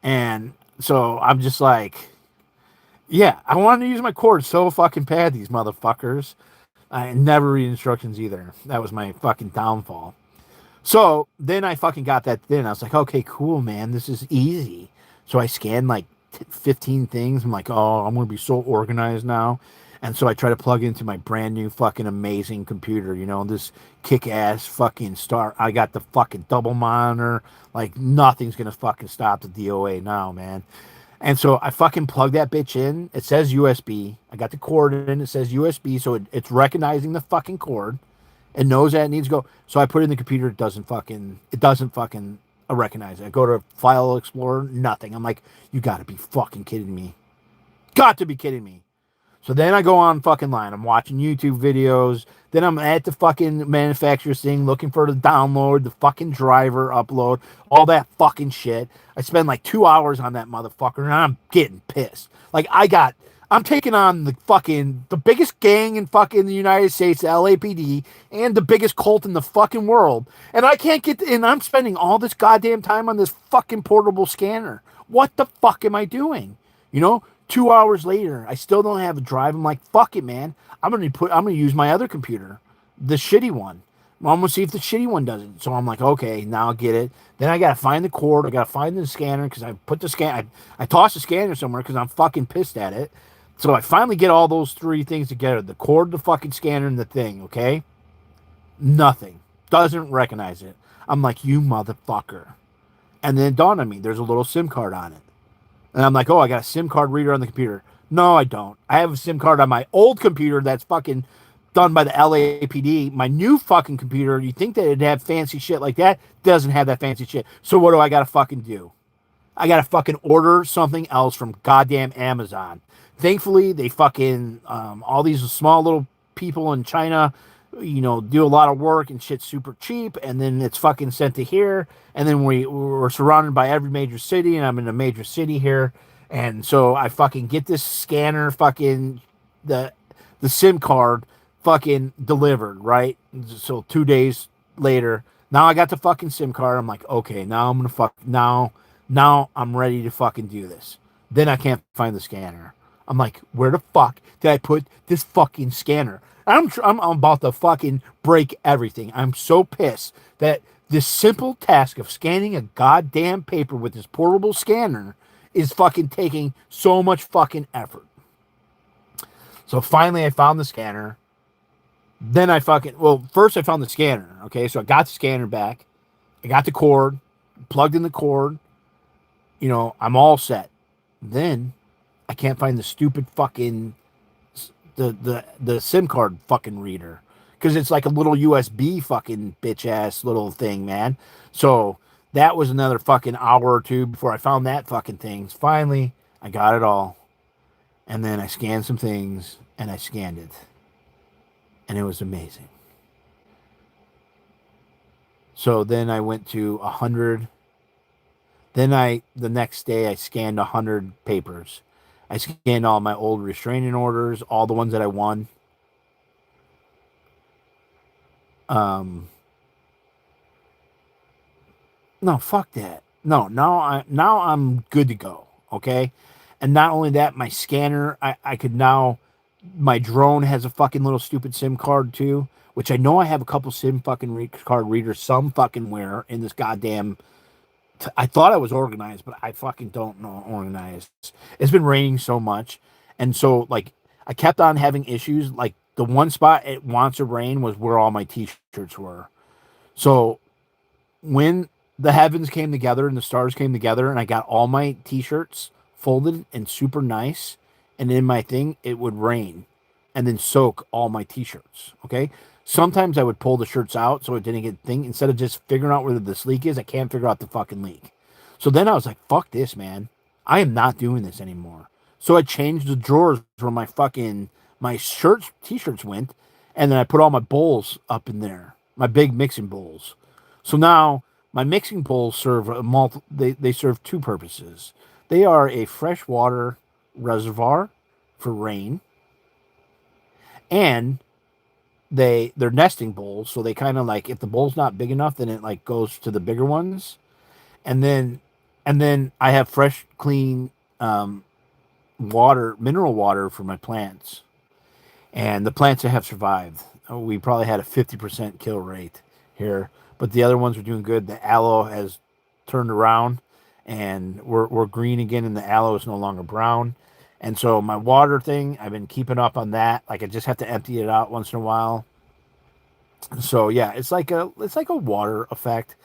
And so I'm just like, yeah, I wanted to use my cord so fucking bad, these motherfuckers. I never read instructions either. That was my fucking downfall. So then I fucking got that thing. I was like, okay, cool, man. This is easy. So I scanned like 15 things. I'm like, oh, I'm going to be so organized now. And so I try to plug into my brand new fucking amazing computer, this kick-ass fucking star. I got the fucking double monitor. Like, nothing's going to fucking stop the DOA now, man. And so I fucking plug that bitch in. It says USB. I got the cord in. It says USB, so it's recognizing the fucking cord. It knows that it needs to go. So I put it in the computer. It doesn't fucking recognize it. I go to File Explorer. Nothing. I'm like, you got to be fucking kidding me. Got to be kidding me. So then I go on fucking line. I'm watching YouTube videos. Then I'm at the fucking manufacturer's thing looking for the download, the fucking driver upload, all that fucking shit. I spend like 2 hours on that motherfucker, and I'm getting pissed. Like, I'm taking on the biggest gang in fucking the United States, the LAPD, and the biggest cult in the fucking world. And I can't and I'm spending all this goddamn time on this fucking portable scanner. What the fuck am I doing? 2 hours later, I still don't have a drive. I'm like, fuck it, man. I'm gonna use my other computer, the shitty one. I'm gonna see if the shitty one does it. So I'm like, okay, now I'll get it. Then I gotta find the cord. I gotta find the scanner because I put the I tossed the scanner somewhere because I'm fucking pissed at it. So I finally get all those 3 things together: the cord, the fucking scanner, and the thing. Okay, nothing. Doesn't recognize it. I'm like, you motherfucker. And then it dawned on me, there's a little SIM card on it. And I'm like, oh, I got a SIM card reader on the computer. No, I don't. I have a SIM card on my old computer that's fucking done by the LAPD. My new fucking computer, you think that it'd have fancy shit like that? Doesn't have that fancy shit. So what do I got to fucking do? I got to fucking order something else from goddamn Amazon. Thankfully, they fucking, all these small little people in China, do a lot of work and shit's super cheap, and then it's fucking sent to here, and then we're surrounded by every major city, and I'm in a major city here, and so I fucking get this scanner, fucking the the SIM card, fucking delivered, right? So 2 days later, now I got the fucking SIM card. I'm like, okay, now I'm gonna now I'm ready to fucking do this. Then I can't find the scanner. I'm like, where the fuck did I put this fucking scanner? I'm about to fucking break everything. I'm so pissed that this simple task of scanning a goddamn paper with this portable scanner is fucking taking so much fucking effort. So finally I found the scanner. Then first I found the scanner. Okay, so I got the scanner back. I got the cord, plugged in the cord. I'm all set. Then I can't find the stupid fucking the SIM card fucking reader because it's like a little USB fucking bitch ass little thing, man. So that was another fucking hour or two before I found that fucking thing. Finally, I got it all, and then I scanned some things and I scanned it, and it was amazing. So then I went to 100. Then the next day I scanned 100 papers. I scanned all my old restraining orders, all the ones that I won. No, fuck that. No, now I'm good to go. Okay, and not only that, my scanner, I could now, my drone has a fucking little stupid SIM card too, which I know I have a couple SIM fucking card readers some fucking where in this goddamn. I thought I was organized, but I fucking don't know organized. It's been raining so much, and so like I kept on having issues. Like the one spot it wants to rain was where all my t-shirts were. So when the heavens came together and the stars came together, and I got all my t-shirts folded and super nice, and in my thing it would rain, and then soak all my t-shirts. Okay, sometimes I would pull the shirts out so it didn't get thing. Instead of just figuring out where this leak is, I can't figure out the fucking leak. So then I was like, fuck this, man. I am not doing this anymore. So I changed the drawers where my shirts, t-shirts went, and then I put all my bowls up in there, my big mixing bowls. So now my mixing bowls serve they serve two purposes. They are a freshwater reservoir for rain, and they're nesting bowls, so they kind of like if the bowl's not big enough, then it like goes to the bigger ones, and then I have fresh, clean water, mineral water for my plants, and the plants that have survived. We probably had a 50% kill rate here, but the other ones are doing good. The aloe has turned around, and we're green again, and the aloe is no longer brown. And so my water thing, I've been keeping up on that. Like I just have to empty it out once in a while. So yeah, it's like a water effect.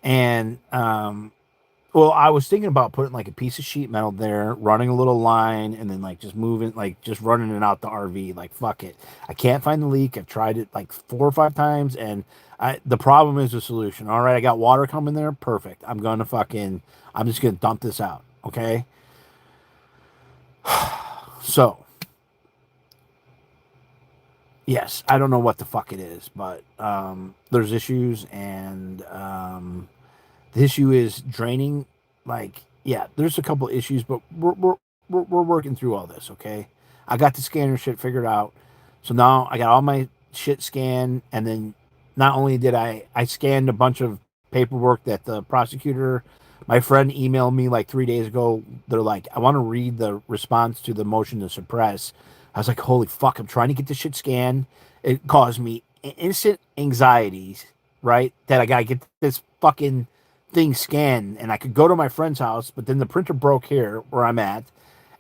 And well, I was thinking about putting like a piece of sheet metal there, running a little line, and then like just moving, like just running it out the RV. Like fuck it, I can't find the leak. I've tried it like 4 or 5 times, and the problem is the solution. All right, I got water coming there, perfect. I'm just gonna dump this out. Okay, so yes, I don't know what the fuck it is, but there's issues, and the issue is draining. Like, yeah, there's a couple issues, but we're working through all this. Okay, I got the scanner shit figured out, so now I got all my shit scanned, and then not only did I scanned a bunch of paperwork that the prosecutor, my friend emailed me like 3 days ago. They're like, I want to read the response to the motion to suppress. I was like, holy fuck, I'm trying to get this shit scanned. It caused me instant anxieties, right? That I gotta get this fucking thing scanned, and I could go to my friend's house, but then the printer broke here where I'm at,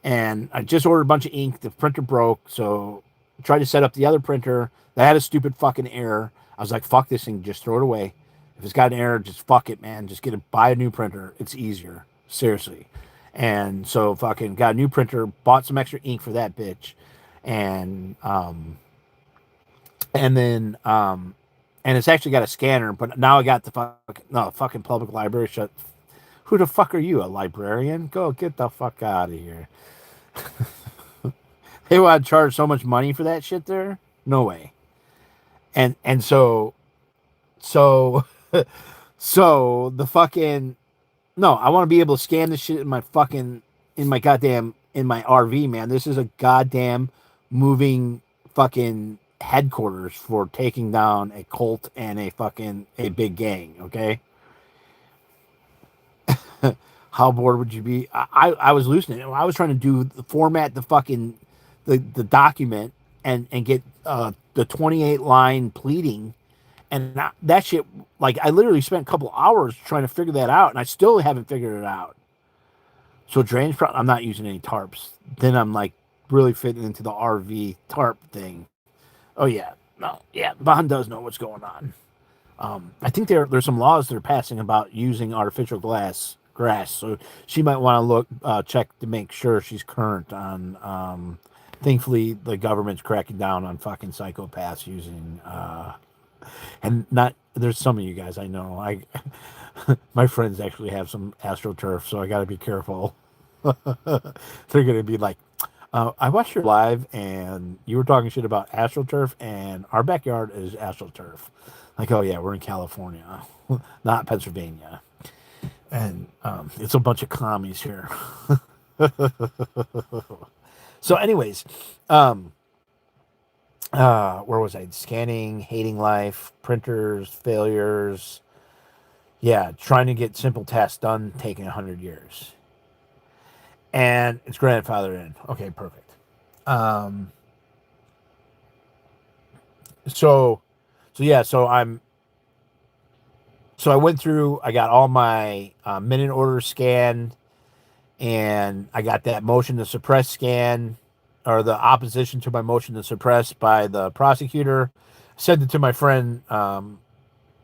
and I just ordered a bunch of ink. The printer broke, so I tried to set up the other printer. That had a stupid fucking error. I was like, fuck this thing, just throw it away. If it's got an error, just fuck it, man. Just buy a new printer. It's easier. Seriously. And so fucking got a new printer, bought some extra ink for that bitch. And then and it's actually got a scanner, but now I got the fucking public library shut. Who the fuck are you, a librarian? Go get the fuck out of here. They want to charge so much money for that shit there? No way. And so so the fucking no, I want to be able to scan this shit in my fucking in my RV, man. This is a goddamn moving fucking headquarters for taking down a cult and a big gang, okay? How bored would you be? I was losing it. I was trying to format the fucking the document and get the 28 line pleading, and that shit, like, I literally spent a couple hours trying to figure that out, and I still haven't figured it out. So drainage, I'm not using any tarps. Then I'm like really fitting into the RV tarp thing. Oh yeah, no, yeah, Bond does know what's going on. I think there's some laws they're passing about using artificial grass. So she might want to check to make sure she's current on. Thankfully, the government's cracking down on fucking psychopaths using and not. There's some of you guys I know. My friends actually have some astroturf, so I got to be careful. They're gonna be like, I watched your live and you were talking shit about astroturf, and our backyard is astroturf. Like, oh yeah, we're in California, not Pennsylvania, and it's a bunch of commies here. So, anyways, where was I? Scanning, hating life, printers, failures. Yeah, trying to get simple tasks done, taking 100 years, and it's grandfathered in. Okay, perfect. Um, so, yeah, so I went through. I got all my minute orders scanned, and I got that motion to suppress scan, or the opposition to my motion to suppress by the prosecutor. Sent it to my friend.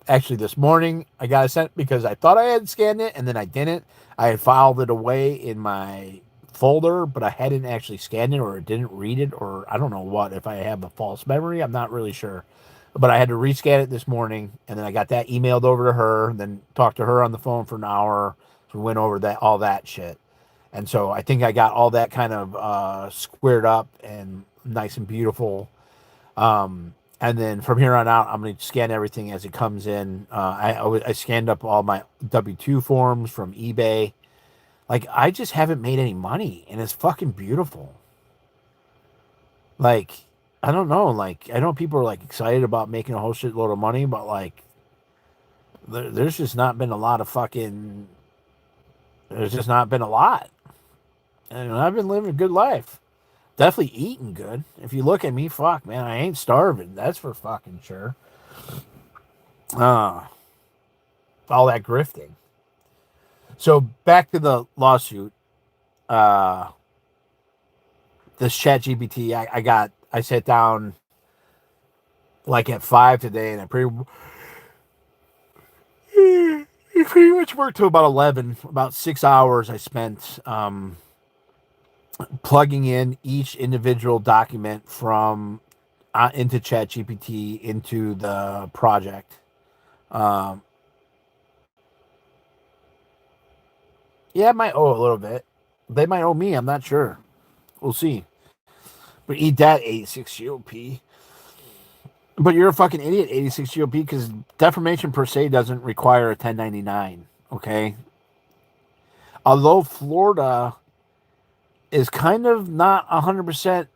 Actually, this morning I got it sent because I thought I had scanned it and then I didn't. I had filed it away in my folder, but I hadn't actually scanned it, or it didn't read it, or I don't know what. If I have a false memory, I'm not really sure. But I had to rescan it this morning, and then I got that emailed over to her. Then talked to her on the phone for an hour. So we went over all that shit. And so I think I got all that kind of squared up and nice and beautiful. And then from here on out, I'm going to scan everything as it comes in. I scanned up all my W-2 forms from eBay. Like, I just haven't made any money, and it's fucking beautiful. Like, I don't know. Like, I know people are like excited about making a whole shitload of money, but like, there's just not been a lot of fucking. There's just not been a lot, and I've been living a good life. Definitely eating good. If you look at me, fuck, man, I ain't starving. That's for fucking sure. Uh, all that grifting. So back to the lawsuit. Uh, this chat GPT, I sat down like at 5 today, and I pretty much worked till about 11. About 6 hours I spent plugging in each individual document from into ChatGPT into the project. Um, yeah, it might owe a little bit. They might owe me. I'm not sure. We'll see. But eat that, 86 GOP. But you're a fucking idiot, 86 GOP, because defamation per se doesn't require a 1099. Okay. Although Florida is kind of not 100%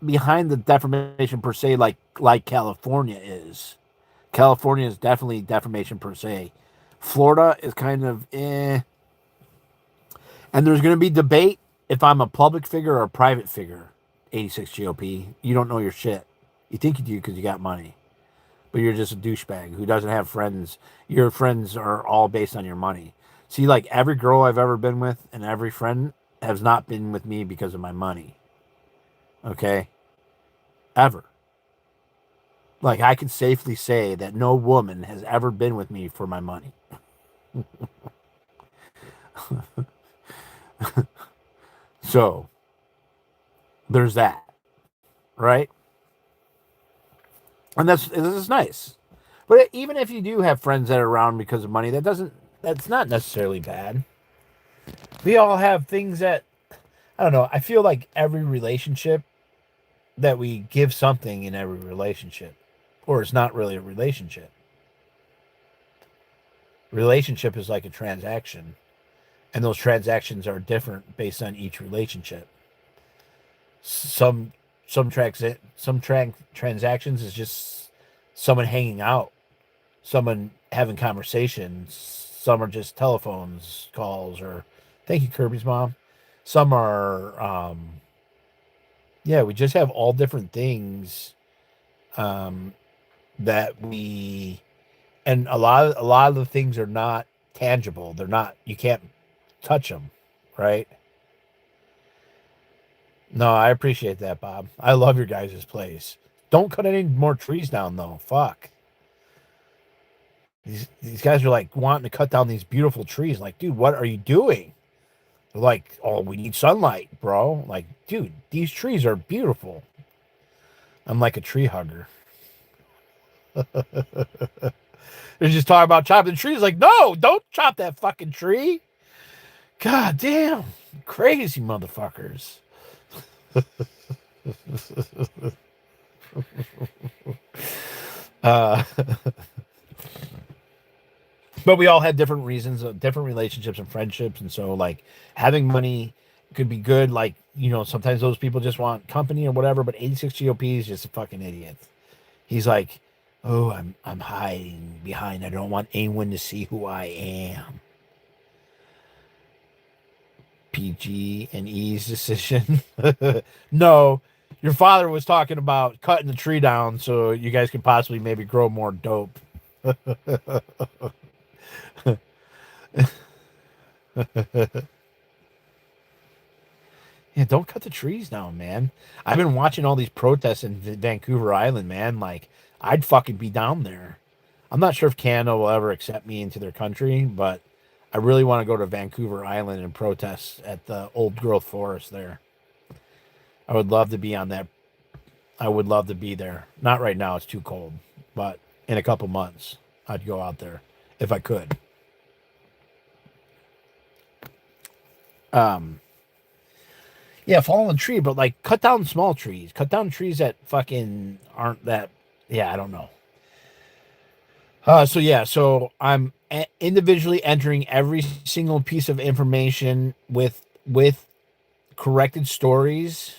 behind the defamation per se, like California is. California is definitely defamation per se. Florida is kind of eh. And there's going to be debate if I'm a public figure or a private figure. 86 GOP. You don't know your shit. You think you do because you got money, but you're just a douchebag who doesn't have friends. Your friends are all based on your money. See, like, every girl I've ever been with and every friend has not been with me because of my money. Okay? Ever. Like, I can safely say that no woman has ever been with me for my money. So, there's that, right? And this is nice. But even if you do have friends that are around because of money, that's not necessarily bad. We all have things that, I don't know, I feel like every relationship that we give something in every relationship. or it's not really a relationship. Relationship is like a transaction, and those transactions are different based on each relationship. Some transactions is just someone hanging out, someone having conversations. Some are just telephones calls, or thank you, Kirby's mom. Some are yeah, we just have all different things um that we, and a lot of the things are not tangible. They're not, you can't touch them, right? No, I appreciate that, Bob. I love your guys' place. Don't cut any more trees down, though. Fuck. These guys are like wanting to cut down these beautiful trees. Like, dude, what are you doing? They're like, oh, we need sunlight, bro. Like, dude, these trees are beautiful. I'm like a tree hugger. They're just talking about chopping the trees. Like, no, don't chop that fucking tree. God damn. Crazy motherfuckers. uh but we all had different reasons, different relationships and friendships, and so like having money could be good. Like, sometimes those people just want company or whatever. But 86 GOP is just a fucking idiot. He's like, oh, I'm hiding behind. I don't want anyone to see who I am. PG and E's decision. No, your father was talking about cutting the tree down so you guys could possibly maybe grow more dope. Yeah, don't cut the trees down, man. I've been watching all these protests in Vancouver Island, man. Like, I'd fucking be down there. I'm not sure if Canada will ever accept me into their country, but I really want to go to Vancouver Island and protest at the old growth forest there. I would love to be on that. I would love to be there. Not right now, it's too cold, but in a couple months, I'd go out there if I could. Um, Yeah, fallen tree, but like cut down small trees. Cut down trees that fucking aren't that. Yeah, I don't know. So I'm individually entering every single piece of information with corrected stories,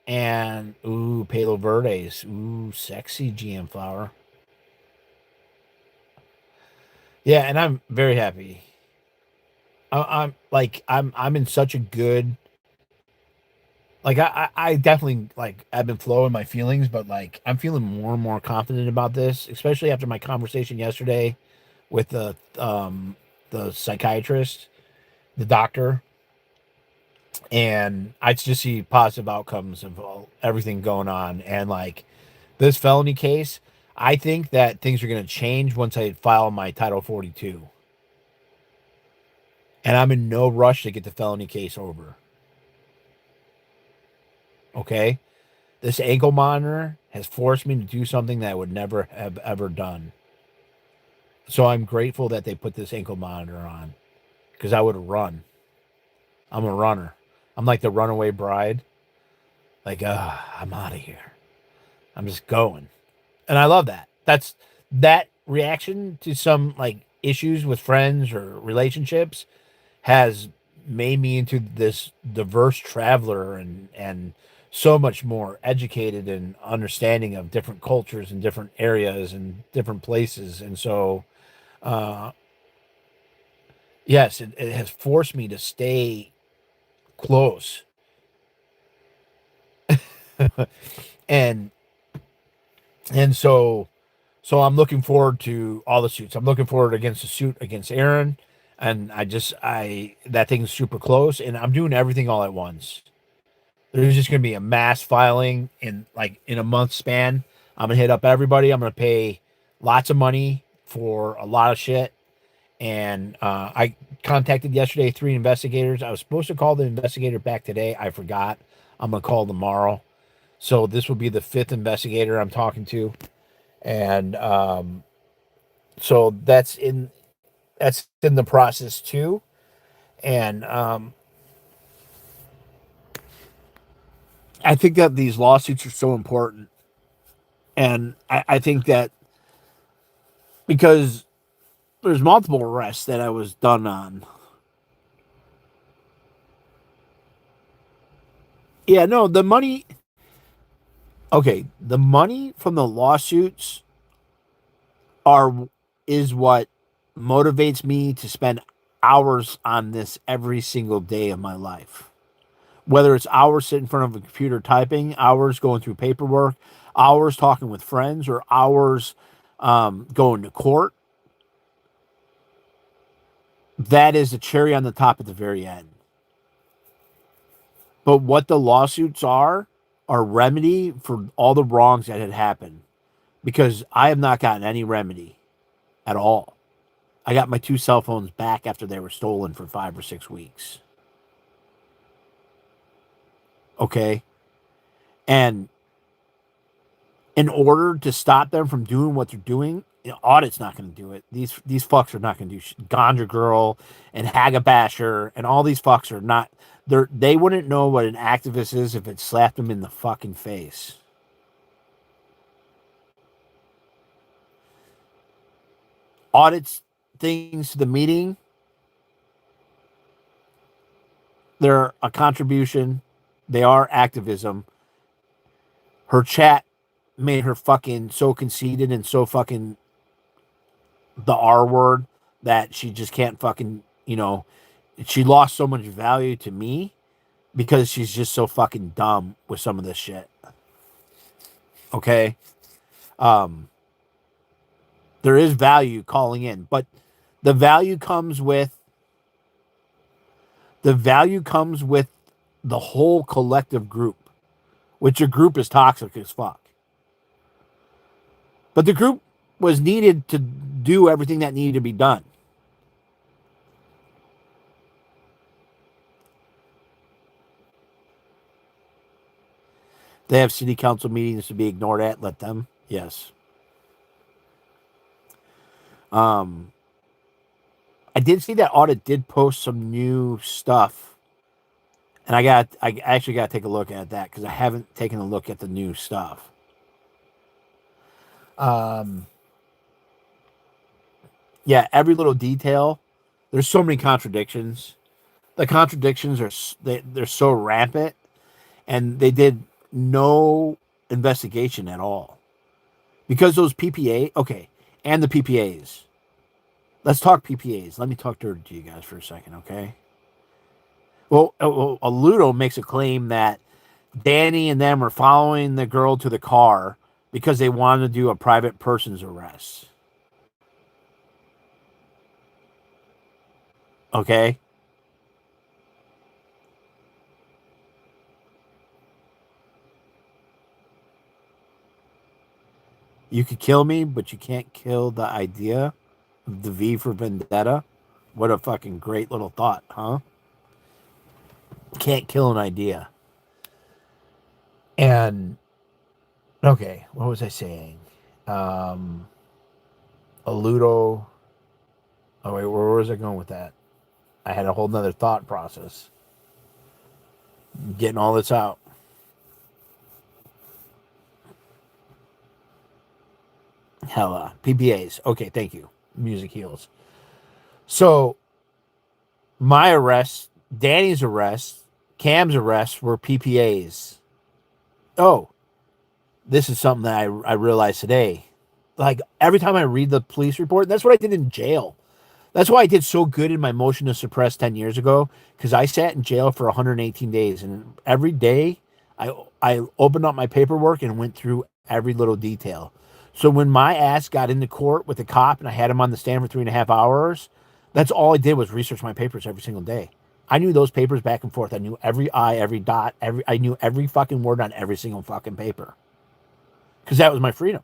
and Palo Verdes. Ooh, sexy GM flower. Yeah, and I'm very happy. I'm in such a good, like I definitely, like, I've been flowing my feelings, but like I'm feeling more and more confident about this, especially after my conversation yesterday with the psychiatrist, the doctor, and I just see positive outcomes of everything going on. And like this felony case, I think that things are going to change once I file my Title 42, and I'm in no rush to get the felony case over. Okay. This ankle monitor has forced me to do something that I would never have ever done. So I'm grateful that they put this ankle monitor on, because I would have run. I'm a runner. I'm like the runaway bride. Like, I'm out of here. I'm just going. And I love that. That reaction to some like issues with friends or relationships has made me into this diverse traveler, and so much more educated and understanding of different cultures and different areas and different places. And so uh yes, it has forced me to stay close. and and so I'm looking forward to all the suits. I'm looking forward against the suit against Aaron, and I that thing's super close, and I'm doing everything all at once. There's just gonna be a mass filing in a month span. I'm gonna hit up everybody. I'm gonna pay lots of money for a lot of shit. And I contacted yesterday 3 investigators. I was supposed to call the investigator back today. I forgot. I'm gonna call tomorrow. So this will be the 5th investigator I'm talking to, and so that's in the process too. And I think that these lawsuits are so important And I think that because there's multiple arrests that I was done on. Yeah, no, the money. Okay, the money from the lawsuits are is what motivates me to spend hours on this every single day of my life. Whether it's hours sitting in front of a computer typing, hours going through paperwork, hours talking with friends, or hours going to court, that is the cherry on the top at the very end. But what the lawsuits are remedy for all the wrongs that had happened. Because I have not gotten any remedy at all. I got my 2 cell phones back after they were stolen for 5 or 6 weeks. Okay? And in order to stop them from doing what they're doing, audit's not going to do it. These fucks are not going to do shit. Ganja Girl and Hagabasher and all these fucks are not. They wouldn't know what an activist is if it slapped them in the fucking face. Audits things to the meeting. They're a contribution. They are activism. Her chat made her fucking so conceited and so fucking the R word that she just can't fucking, she lost so much value to me because she's just so fucking dumb with some of this shit. Okay? There is value calling in, but the value comes with the whole collective group, which a group is toxic as fuck. But the group was needed to do everything that needed to be done. They have city council meetings to be ignored at. Let them. Yes. I did see that audit did post some new stuff. And I actually got to take a look at that because I haven't taken a look at the new stuff. Yeah, every little detail. There's so many contradictions. The contradictions they're so rampant, and they did no investigation at all because those PPA. Okay, and the PPAs. Let's talk PPAs. Let me talk dirty to you guys for a second, okay? Well, Ludo makes a claim that Danny and them are following the girl to the car because they wanted to do a private person's arrest. Okay? You could kill me, but you can't kill the idea of the V for Vendetta. What a fucking great little thought, huh? Can't kill an idea. And okay, what was I saying? A Ludo. Oh wait, where was I going with that? I had a whole nother thought process. Getting all this out. Hella PPAs. Okay, thank you. Music heals. So my arrests, Danny's arrests, Cam's arrests were PPAs. Oh, this is something that I realized today. Like every time I read the police report, that's what I did in jail. That's why I did so good in my motion to suppress 10 years ago, because I sat in jail for 118 days. And every day I opened up my paperwork and went through every little detail. So when my ass got into court with the cop and I had him on the stand for 3.5 hours, that's all I did was research my papers every single day. I knew those papers back and forth. I knew every I, every dot, I knew every fucking word on every single fucking paper. Because that was my freedom.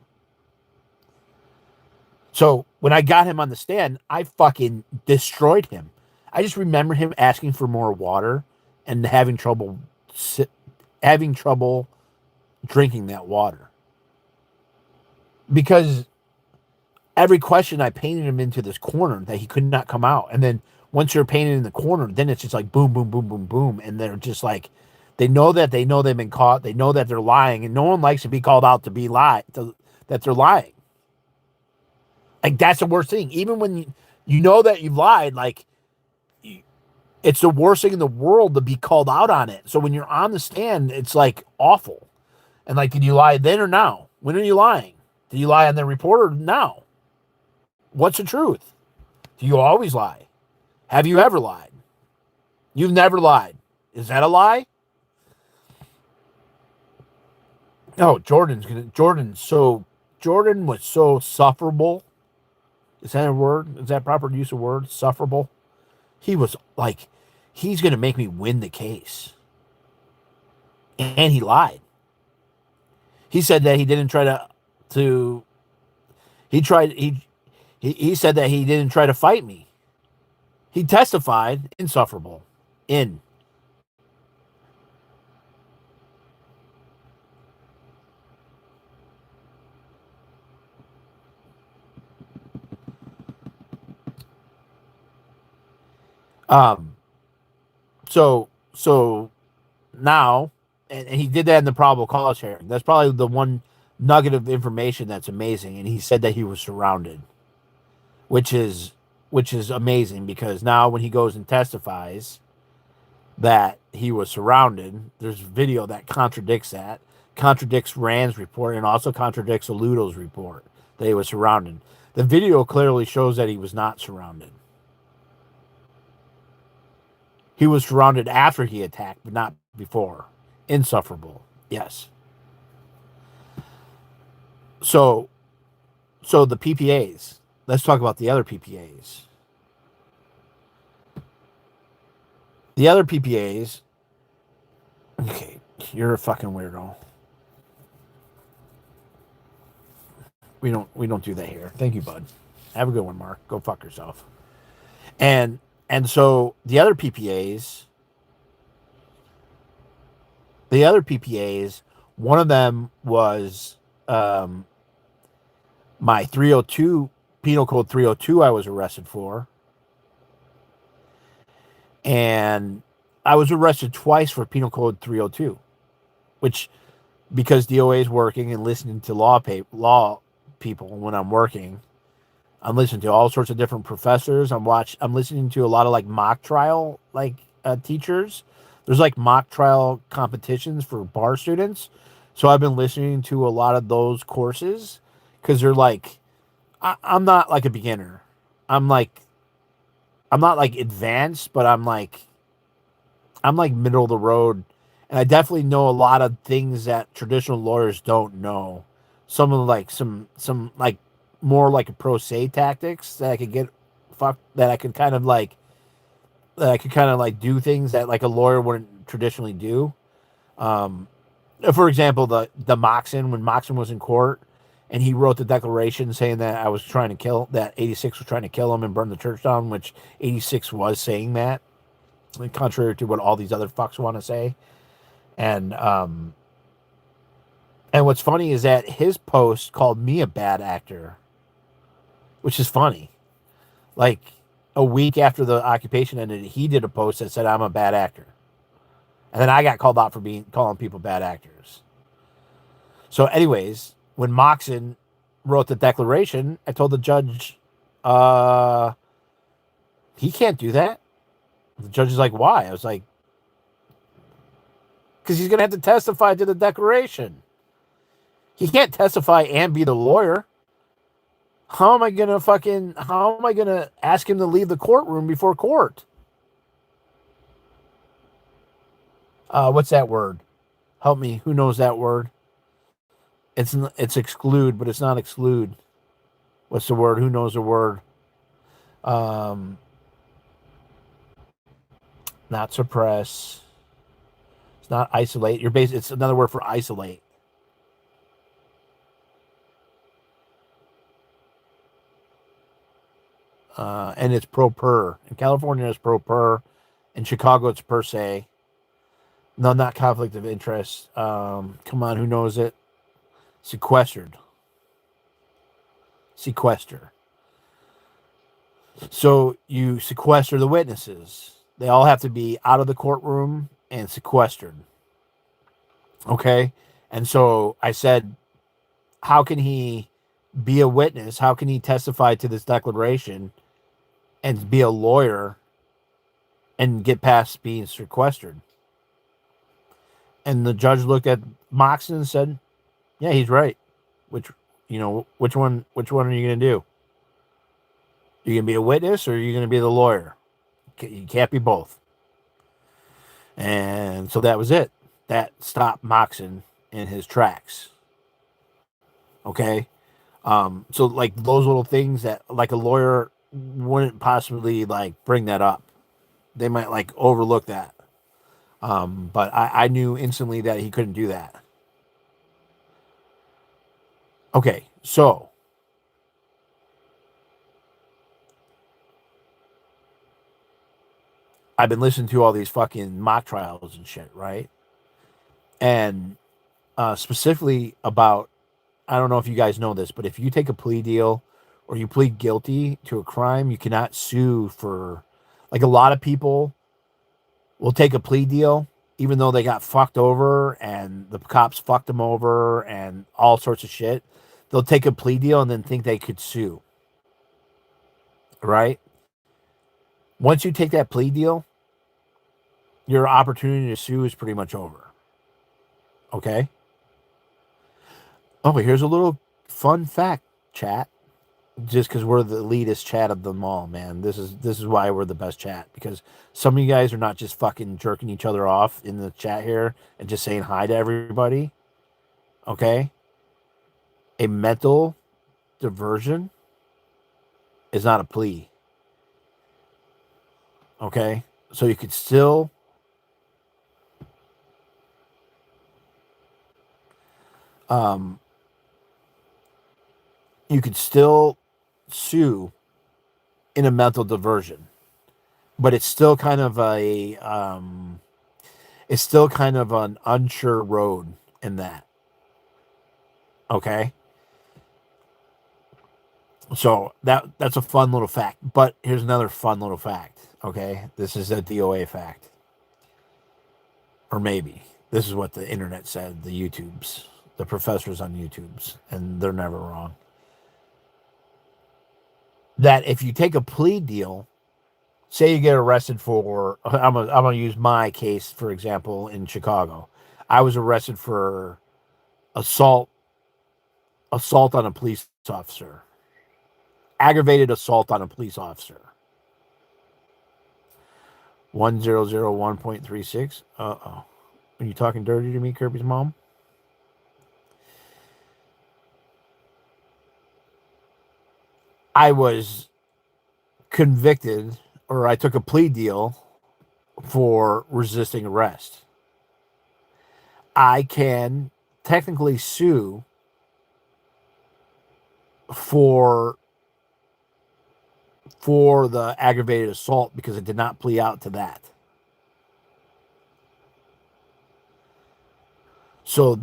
So when I got him on the stand, I fucking destroyed him. I just remember him asking for more water and having trouble drinking that water. Because every question I painted him into this corner that he could not come out. And then once you're painted in the corner, then it's just like boom, boom, boom, boom, boom. And they're just like, they know they've been caught. They know that they're lying. And no one likes to be called out to be lied. that they're lying. Like, that's the worst thing. Even when you know that you've lied, like, it's the worst thing in the world to be called out on it. So when you're on the stand, it's like awful. And like, did you lie then or now? When are you lying? Did you lie on the report or now? What's the truth? Do you always lie? Have you ever lied? You've never lied. Is that a lie? No, Jordan was so sufferable. Is that a word? Is that proper use of word? Sufferable? He was like, he's going to make me win the case. And he lied. He said that he didn't try he said that he didn't try to fight me. He testified insufferable. So now, and he did that in the probable cause hearing. That's probably the one nugget of information that's amazing. And he said that he was surrounded, which is amazing, because now when he goes and testifies that he was surrounded, there's video that contradicts Rand's report, and also contradicts Aludo's report that he was surrounded. The video clearly shows that he was not surrounded. He was surrounded after he attacked, but not before. Insufferable. Yes. So the PPAs. Let's talk about the other PPAs. The other PPAs. Okay, you're a fucking weirdo. We don't do that here. Thank you, bud. Have a good one, Mark. Go fuck yourself. And so the other PPAs, one of them was my 302, Penal Code 302 I was arrested for. And I was arrested twice for Penal Code 302, which, because DOA is working and listening to law people when I'm working, I'm listening to all sorts of different professors. I'm listening to a lot of like mock trial teachers. There's like mock trial competitions for bar students. So I've been listening to a lot of those courses, because they're like, I'm not like a beginner. I'm not like advanced, but I'm like middle of the road. And I definitely know a lot of things that traditional lawyers don't know. Some of like some like more like a pro se tactics that I could get that I could kind of like do things that like a lawyer wouldn't traditionally do. For example, the Moxon, when Moxon was in court and he wrote the declaration saying that 86 was trying to kill him and burn the church down, which 86 was saying that, like, contrary to what all these other fucks want to say. And what's funny is that his post called me a bad actor, which is funny. Like, a week after the occupation ended, he did a post that said I'm a bad actor. And then I got called out for calling people bad actors. So anyways, when Moxon wrote the declaration, I told the judge, he can't do that. The judge is like, why? I was like, because he's going to have to testify to the declaration. He can't testify and be the lawyer. How am I going to ask him to leave the courtroom before court? What's that word? Help me. Who knows that word? It's exclude, but it's not exclude. What's the word? Who knows the word? Not suppress. It's not isolate. It's another word for isolate. And it's pro per. In California, it's pro per. In Chicago, it's per se. No, not conflict of interest. Come on, who knows it? Sequestered. Sequester. So you sequester the witnesses. They all have to be out of the courtroom and sequestered. Okay? And so I said, how can he be a witness? How can he testify to this declaration and be a lawyer and get past being sequestered? And the judge looked at Moxon and said, yeah, he's right. Which, which one are you going to do? You going to be a witness or are you going to be the lawyer? You can't be both. And so that was it. That stopped Moxon in his tracks. Okay. So like those little things that like a lawyer wouldn't possibly like bring that up. They might like overlook that. But I knew instantly that he couldn't do that. Okay, so I've been listening to all these fucking mock trials and shit, right? And specifically about, I don't know if you guys know this, but if you take a plea deal or you plead guilty to a crime, you cannot sue for, like a lot of people will take a plea deal even though they got fucked over and the cops fucked them over and all sorts of shit. They'll take a plea deal and then think they could sue, right? Once you take that plea deal, your opportunity to sue is pretty much over. Okay? Oh, here's a little fun fact, chat. Just because we're the elitist chat of them all, man. This is why we're the best chat. Because some of you guys are not just fucking jerking each other off in the chat here and just saying hi to everybody. Okay? A mental diversion is not a plea. Okay? So you could still sue in a mental diversion, but it's still kind of an unsure road in that. Okay. So that's a fun little fact, but here's another fun little fact. Okay. This is a DOA fact, or maybe this is what the internet said, the professors on YouTube's, and they're never wrong. That if you take a plea deal, say you get arrested for, I'm gonna use my case for example in Chicago. I was arrested for assault on a police officer, aggravated assault on a police officer. 1001.36. Are you talking dirty to me, Kirby's mom? I was convicted, or I took a plea deal for resisting arrest. I can technically sue for the aggravated assault because I did not plea out to that. So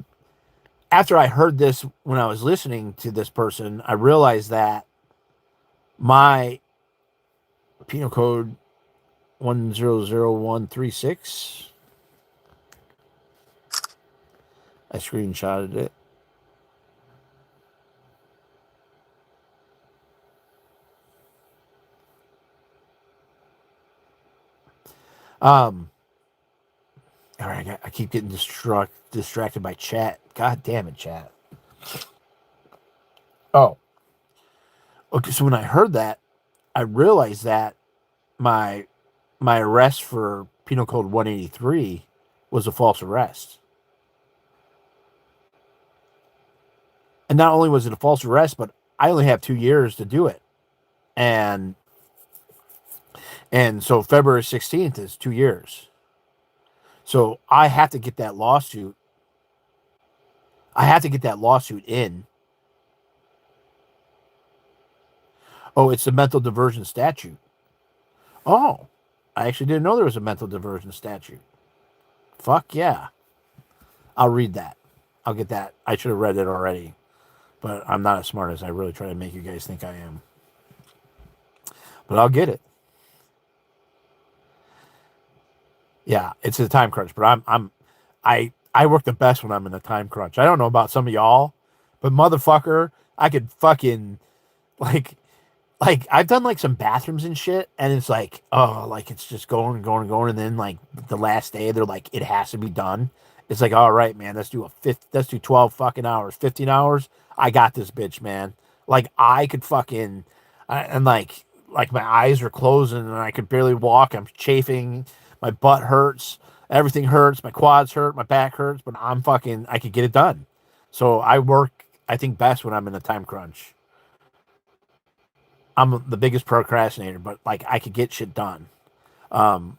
after I heard this, when I was listening to this person, I realized that my penal code 100136, I screenshotted it. All right, I keep getting distracted by chat. God damn it, chat. Oh, okay. So when I heard that, I realized that my arrest for Penal Code 183 was a false arrest. And not only was it a false arrest, but I only have 2 years to do it. And so February 16th is 2 years. So I have to get that lawsuit. In. Oh, it's the mental diversion statute. Oh, I actually didn't know there was a mental diversion statute. Fuck yeah. I'll read that. I'll get that. I should have read it already, but I'm not as smart as I really try to make you guys think I am. But I'll get it. Yeah, it's a time crunch, but I work the best when I'm in a time crunch. I don't know about some of y'all, But motherfucker, I could fucking like I've done like some bathrooms and shit, and it's like, oh, like it's just going and going and going, and then like the last day they're like, it has to be done. It's like, all right, man, let's do 12 fucking hours, 15 hours. I got this bitch, man. Like I could fucking and like my eyes are closing and I could barely walk. I'm chafing, my butt hurts, everything hurts, my quads hurt, my back hurts, but I could get it done. So I work, I think, best when I'm in a time crunch. I'm the biggest procrastinator, but like I could get shit done. Um,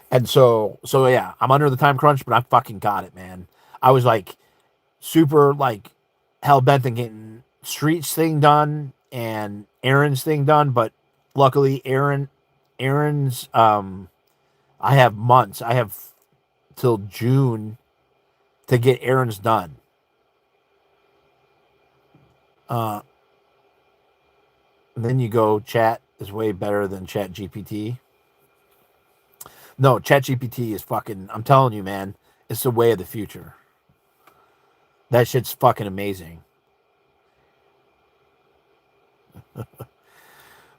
and so yeah, I'm under the time crunch, but I fucking got it, man. I was like super like hell bent on getting Street's thing done and Aaron's thing done, but luckily Aaron's I have months. I have till June to get Aaron's done. Uh, then you go chat is way better than Chat GPT. No, ChatGPT is fucking. I'm telling you, man, it's the way of the future. That shit's fucking amazing.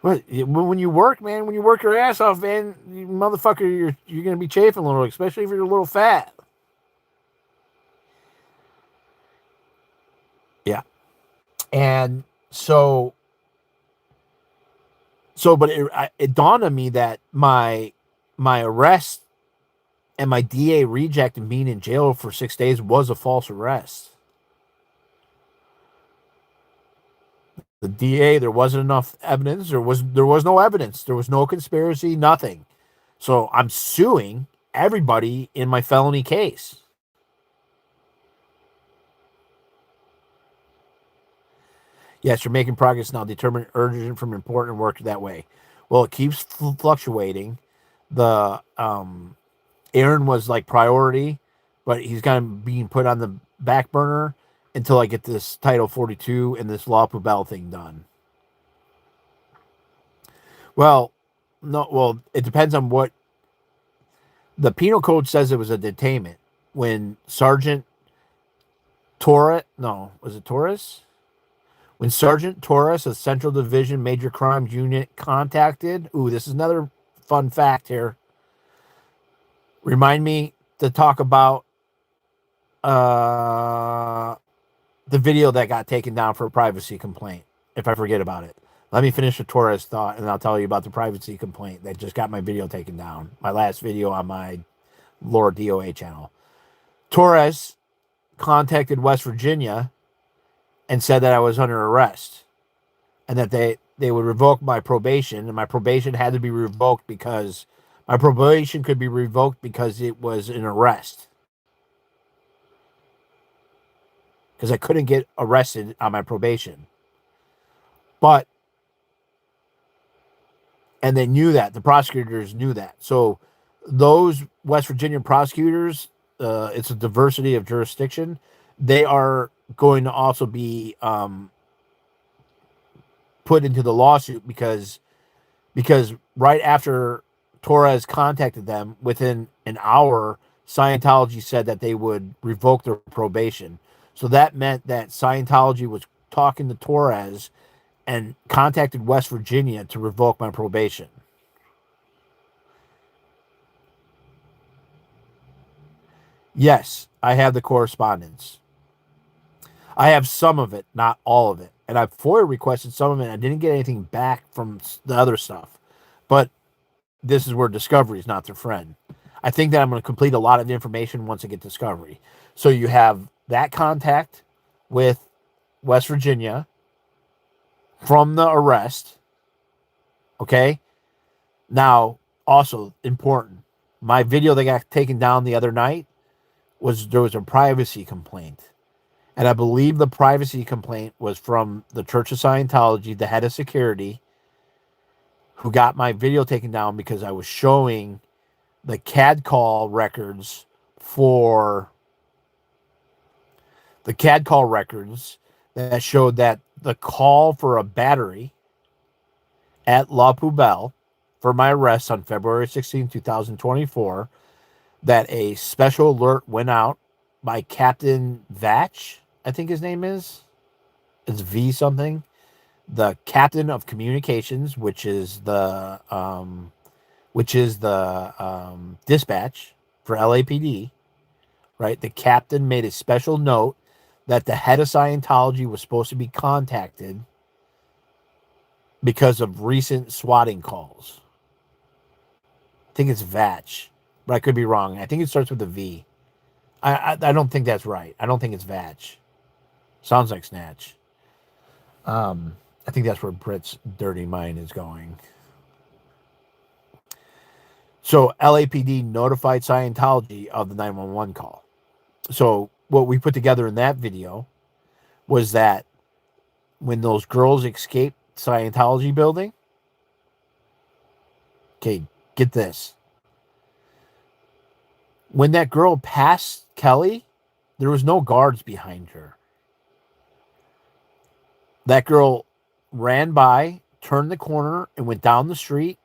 But when you work, man, when you work your ass off, man, you motherfucker, you're gonna be chafing a little, especially if you're a little fat. Yeah, and but it dawned on me that my arrest and my DA reject and being in jail for 6 days was a false arrest. The DA, there wasn't enough evidence. There was no evidence. There was no conspiracy, nothing. So I'm suing everybody in my felony case. Yes, you're making progress now. Determine urgent from important work that way. Well, it keeps fluctuating. The Aaron was like priority, but he's kind of being put on the back burner until I get this Title 42 and this Law Poubelle thing done. Well, no, well, it depends on what the penal code says. It was a detainment when Sergeant Torres, no, was it Torres? When Sergeant Torres, a Central Division Major Crimes Unit, contacted. Ooh, this is another fun fact here. Remind me to talk about the video that got taken down for a privacy complaint, if I forget about it. Let me finish the Torres thought, and I'll tell you about the privacy complaint that just got my video taken down. My last video on my Lord D.o.A channel. Torres contacted West Virginia and said that I was under arrest and that they would revoke my probation, and my probation had to be revoked because my probation could be revoked because it was an arrest. Because I couldn't get arrested on my probation. But, and they knew that. The prosecutors knew that. So those West Virginia prosecutors, it's a diversity of jurisdiction. They are going to also be put into the lawsuit because right after Torres contacted them, within an hour, Scientology said that they would revoke their probation. So that meant that Scientology was talking to Torres and contacted West Virginia to revoke my probation. Yes, I have the correspondence. I have some of it, not all of it. And I've FOIA requested some of it. I didn't get anything back from the other stuff. But this is where discovery is not their friend. I think that I'm going to complete a lot of the information once I get discovery. So you have that contact with West Virginia from the arrest. Okay. Now, also important, my video that got taken down the other night there was a privacy complaint. And I believe the privacy complaint was from the Church of Scientology, the head of security, who got my video taken down because I was showing the CAD call records that showed that the call for a battery at La Poubelle for my arrest on February 16, 2024, that a special alert went out by Captain Vatch. I think his name is. It's V something. The captain of communications, which is the dispatch for LAPD, right? The captain made a special note that the head of Scientology was supposed to be contacted because of recent swatting calls. I think it's Vatch, but I could be wrong. I think it starts with a V. I don't think that's right. I don't think it's Vatch. Sounds like Snatch. I think that's where Britt's dirty mind is going. So LAPD notified Scientology of the 911 call. So what we put together in that video was that when those girls escaped Scientology building, okay, get this. When that girl passed Kelly, there was no guards behind her. That girl ran by, turned the corner, and went down the street,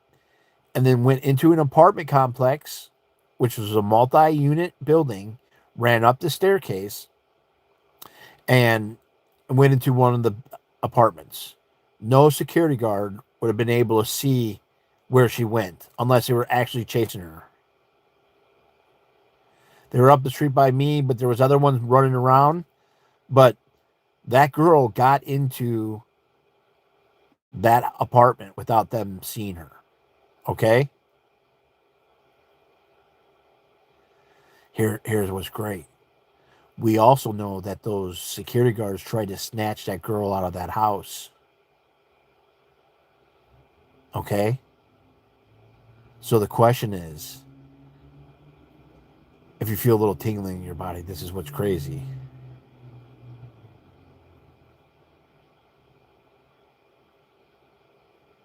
and then went into an apartment complex, which was a multi-unit building, ran up the staircase, and went into one of the apartments. No security guard would have been able to see where she went unless they were actually chasing her. They were up the street by me, but there was other ones running around. But that girl got into that apartment without them seeing her. Okay? Here's what's great. We also know that those security guards tried to snatch that girl out of that house. Okay? So the question is, if you feel a little tingling in your body, this is what's crazy.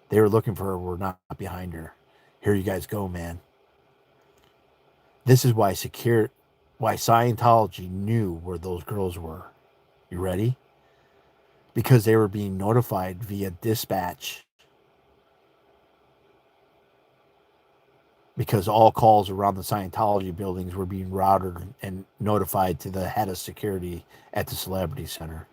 They were looking for her, were not behind her. Here you guys go, man. This is why Scientology knew where those girls were. You ready? Because they were being notified via dispatch. Because all calls around the Scientology buildings were being routed and notified to the head of security at the Celebrity Center.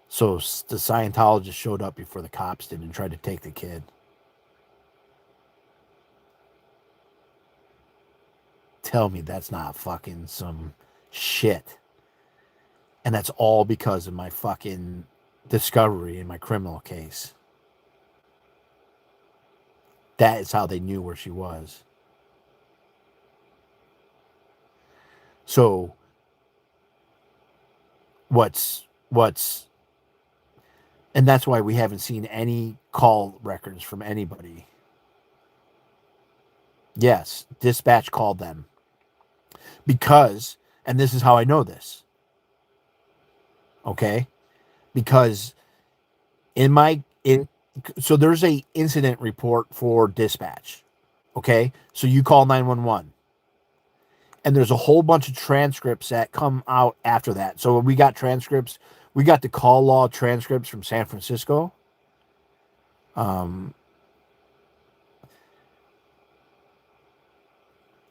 So the Scientologist showed up before the cops did and tried to take the kid. Tell me that's not fucking some shit. And that's all because of my fucking discovery in my criminal case. That is how they knew where she was. So and that's why we haven't seen any call records from anybody. Yes, dispatch called them. Because, and this is how I know this. Okay? Because so there's a incident report for dispatch. Okay? So you call 911. And there's a whole bunch of transcripts that come out after that. So we got transcripts. We got the call log transcripts from San Francisco. And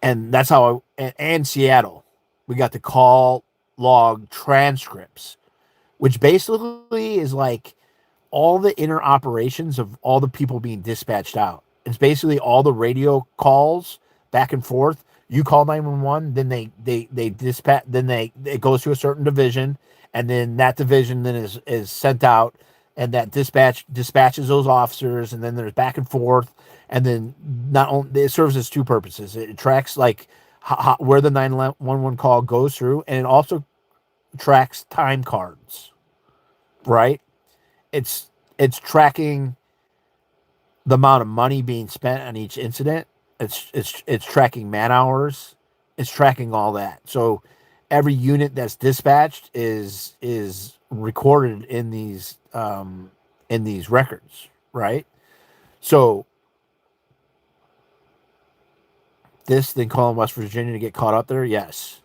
that's how and Seattle. We got the call log transcripts, which basically is like all the inner operations of all the people being dispatched out. It's basically all the radio calls back and forth. You call 911, then they dispatch, then it goes to a certain division, and then that division then is sent out, and that dispatches those officers, and then there's back and forth, and then not only it serves as two purposes. It tracks like where the 911 call goes through, and it also tracks time cards, right? It's tracking the amount of money being spent on each incident. It's tracking man hours. It's tracking all that. So every unit that's dispatched is recorded in these records, right? So this thing calling West Virginia to get caught up there, yes.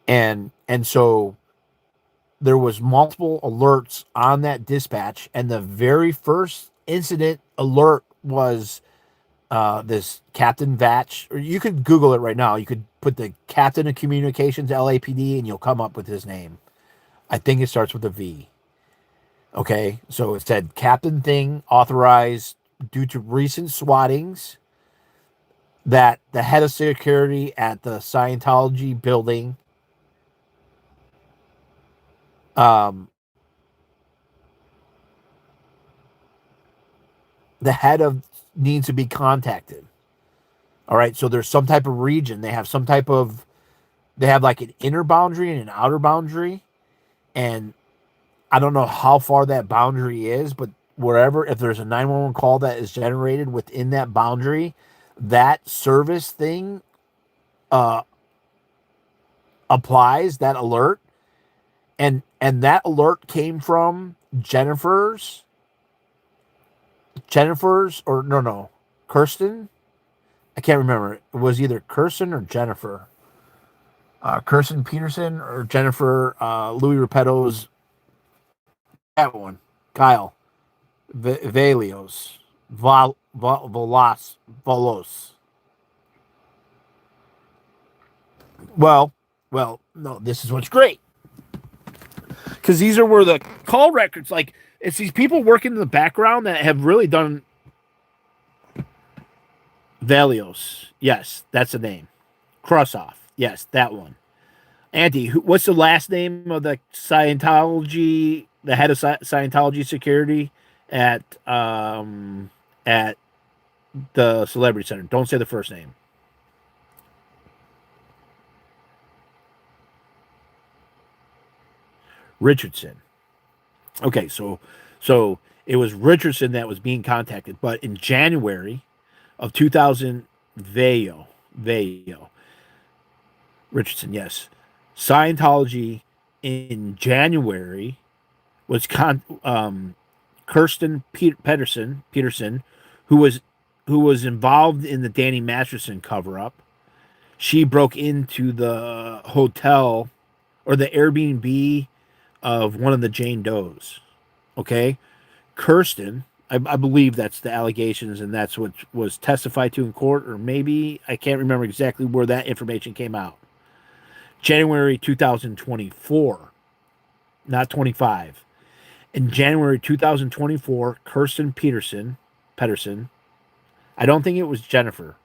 And so there was multiple alerts on that dispatch, and the very first incident alert was this Captain Vatch, or you could Google it right now. You could put the Captain of Communications LAPD, and you'll come up with his name. I think it starts with a V. Okay, so it said Captain Thing authorized due to recent swattings that the head of security at the Scientology building, um, the head of needs to be contacted. All right, so there's some type of region. They have some type of, they have like an inner boundary and an outer boundary. And I don't know how far that boundary is, but wherever, if there's a 911 call that is generated within that boundary, that service thing uh, applies that alert. And that alert came from Jennifer's, or no, Kirsten. I can't remember. It was either Kirsten or Jennifer. Kirsten Peterson or Jennifer Louis Repetto's, that one. Kyle Valios Volos. Well, no. This is what's great, because these are where the call records, like, it's these people working in the background that have really done. Valios, yes, that's the name. Crossoff, yes, that one. Auntie, what's the last name of the Scientology, the head of Scientology security at the Celebrity Center? Don't say the first name. Richardson. Okay, so it was Richardson that was being contacted, but in January of 2000, Vayo Richardson, yes, Scientology in January was Kirsten Peterson, who was involved in the Danny Masterson cover up. She broke into the hotel or the Airbnb of one of the Jane Does. Okay, Kirsten, I believe that's the allegations, and that's what was testified to in court, or maybe I can't remember exactly where that information came out. January 2024, not 25. In January 2024, Kirsten Pedersen, I don't think it was Jennifer.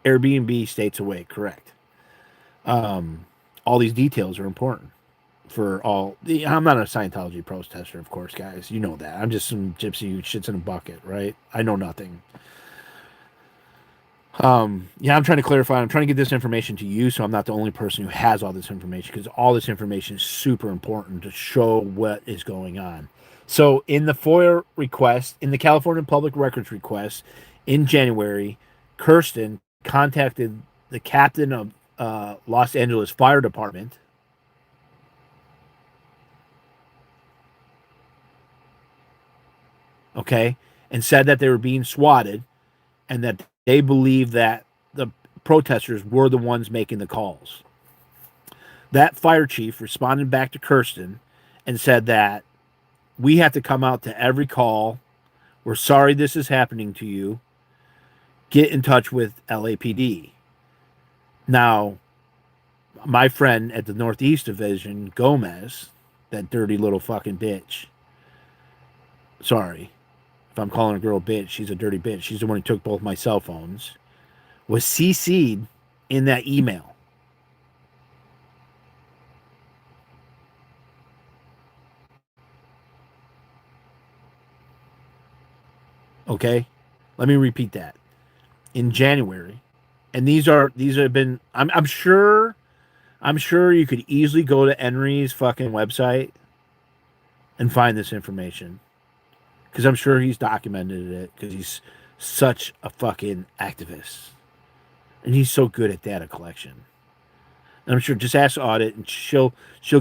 Airbnb states away, correct. All these details are important for all. I'm not a Scientology protester, of course, guys. You know that. I'm just some gypsy who shits in a bucket, right? I know nothing. Yeah, I'm trying to clarify. I'm trying to get this information to you, so I'm not the only person who has all this information, because all this information is super important to show what is going on. So, in the FOIA request, in the California Public Records request in January, Kirsten contacted the captain of Los Angeles Fire Department. Okay, and said that they were being swatted, and that they believe that the protesters were the ones making the calls. That fire chief responded back to Kirsten and said that we have to come out to every call. We're sorry this is happening to you. Get in touch with LAPD. Now, my friend at the Northeast Division, Gomez, that dirty little fucking bitch. Sorry. If I'm calling a girl a bitch, she's a dirty bitch. She's the one who took both my cell phones. Was CC'd in that email. Okay? Let me repeat that. In January. And these have been, I'm sure you could easily go to Henry's fucking website and find this information. Because I'm sure he's documented it, because he's such a fucking activist. And he's so good at data collection. And I'm sure, just ask Audit, and she'll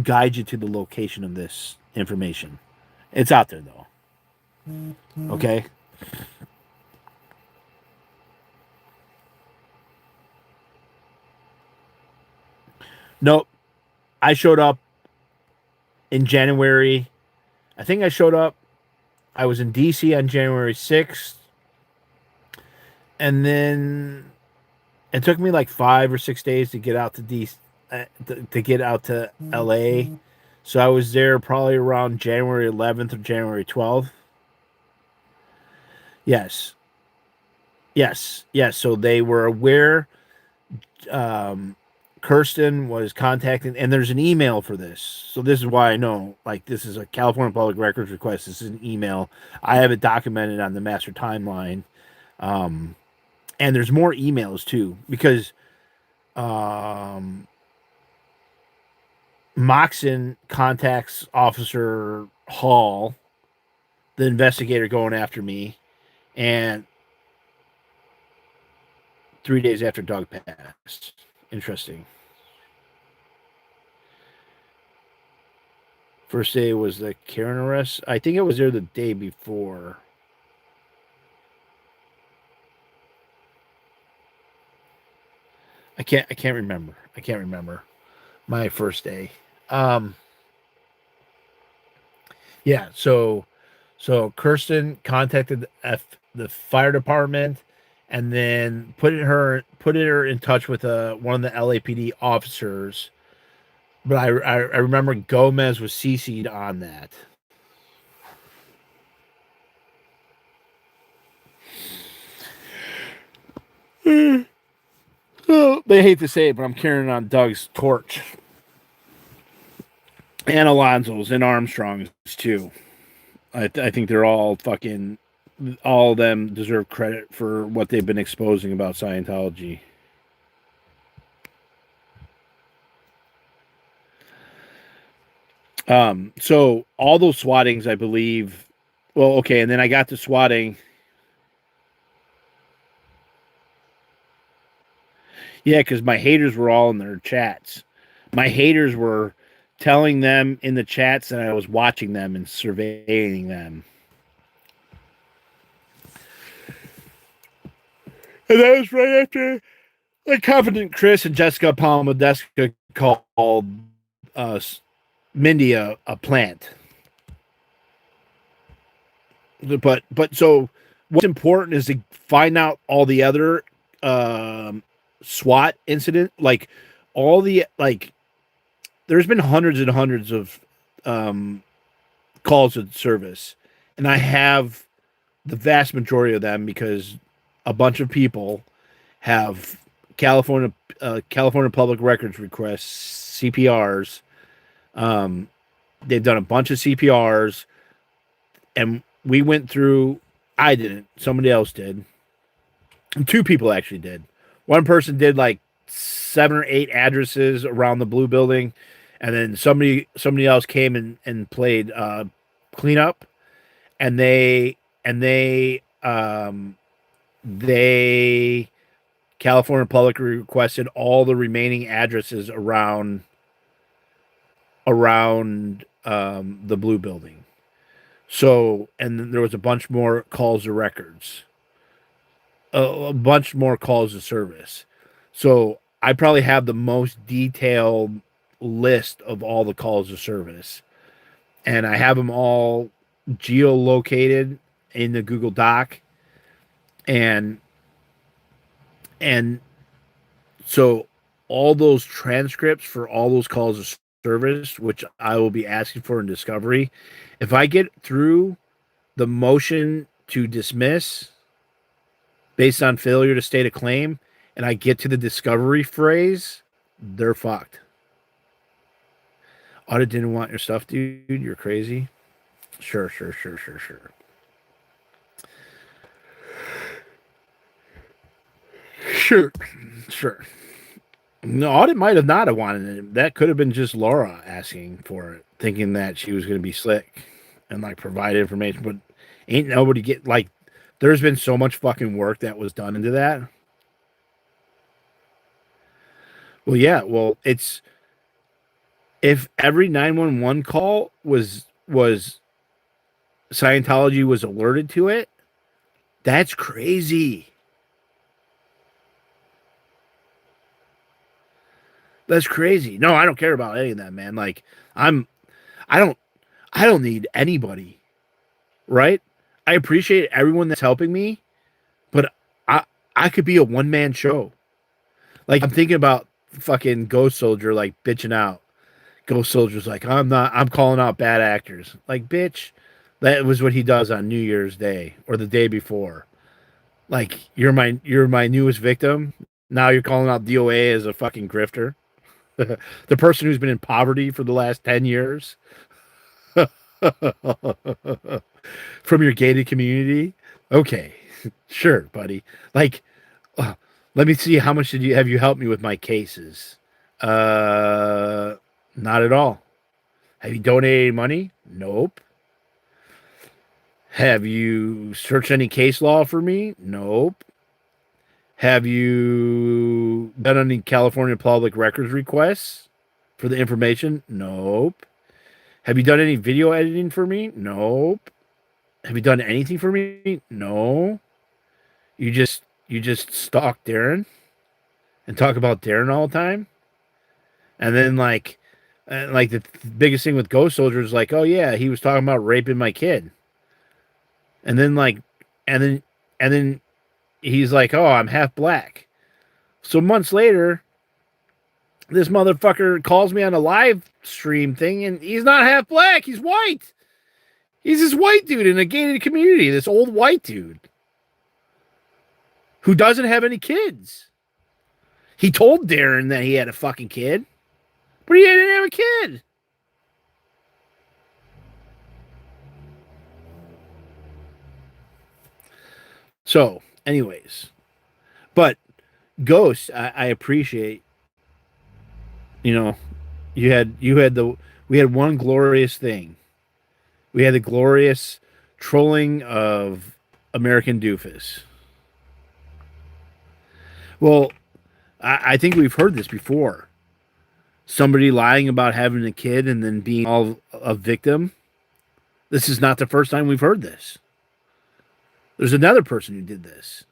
guide you to the location of this information. It's out there though. Okay? Nope. I showed up in January. I think I showed up. I was in DC on January 6th, and then it took me like 5 or 6 days to get out to DC, to get out to LA. So I was there probably around January 11th or January 12th. Yes, yes. So they were aware. Um, Kirsten was contacting, and there's an email for this. So this is why I know, like, this is a California Public Records request. This is an email. I have it documented on the master timeline. Um, and there's more emails too, because um, Moxon contacts Officer Hall, the investigator going after me, and 3 days after Doug passed. Interesting. First day was the Karen arrest. I think it was there the day before. I can't remember. I can't remember my first day. Um yeah, so Kirsten contacted the fire department, and then put her in touch with one of the LAPD officers. But I remember Gomez was CC'd on that. Well, they hate to say it, but I'm carrying on Doug's torch. And Alonso's and Armstrong's too. I think they're all fucking. All of them deserve credit for what they've been exposing about Scientology. So all those swattings, I believe. Well, okay, and then I got to swatting. Yeah, because my haters were all in their chats. My haters were telling them in the chats that I was watching them and surveying them. And that was right after the Confident Chris and Jessica Palmadeska called Mindy a plant. But so what's important is to find out all the other SWAT incident, like all the like. There's been hundreds and hundreds of calls of service, and I have the vast majority of them because a bunch of people have California Public Records requests, CPRs. They've done a bunch of CPRs, and we went through. I didn't. Somebody else did. And two people actually did. One person did like 7 or 8 addresses around the blue building, and then somebody else came and played cleanup, and they California Public requested all the remaining addresses around the blue building. So, and then there was a bunch more calls to records, a bunch more calls to service. So I probably have the most detailed list of all the calls to service, and I have them all geolocated in the Google Doc, and so all those transcripts for all those calls of service, which I will be asking for in discovery, if I get through the motion to dismiss based on failure to state a claim, and I get to the discovery phrase, they're fucked. Audit didn't want your stuff, dude. You're crazy. Sure. Sure. No, Audit might have not have wanted it. That could have been just Laura asking for it, thinking that she was going to be slick and like provide information. But ain't nobody get like. There's been so much fucking work that was done into that. Well, yeah. Well, it's if every 911 call was Scientology was alerted to it, that's crazy. That's crazy. No, I don't care about any of that, man. Like I don't I don't need anybody, right? I appreciate everyone that's helping me, but I I could be a one-man show. Like I'm thinking about fucking Ghost Soldier like bitching out. Ghost Soldier's like, I'm calling out bad actors. Like, bitch, that was what he does on New Year's Day or the day before. Like, you're my newest victim. Now you're calling out DOA as a fucking grifter. The person who's been in poverty for the last 10 years from your gated community. Okay, sure, buddy. Like, uh, let me see how much have you helped me with my cases? Uh, Not at all. Have you donated money? Nope. Have you searched any case law for me? Nope. Have you done any California public records requests for the information? Nope. Have you done any video editing for me? Nope. Have you done anything for me? No. You just stalk Darren and talk about Darren all the time, and then like the biggest thing with Ghost Soldier is like, oh yeah, he was talking about raping my kid, and then like, and then and then he's like, oh, I'm half black. So months later, this motherfucker calls me on a live stream thing, and he's not half black. He's white. He's this white dude in a gated community. This old white dude who doesn't have any kids. He told Darren that he had a fucking kid, but he didn't have a kid. So, anyways, but Ghost, I appreciate. You know, we had one glorious thing. We had the glorious trolling of American Doofus. Well, I think we've heard this before. Somebody lying about having a kid and then being all a victim. This is not the first time we've heard this. There's another person who did this.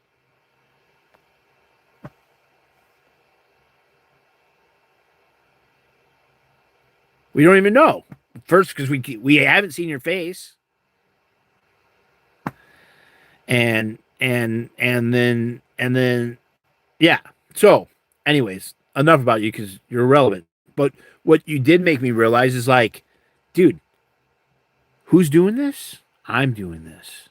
We don't even know. First, because we haven't seen your face, and then yeah. So, anyways, enough about you because you're irrelevant. But what you did make me realize is like, dude, who's doing this? I'm doing this.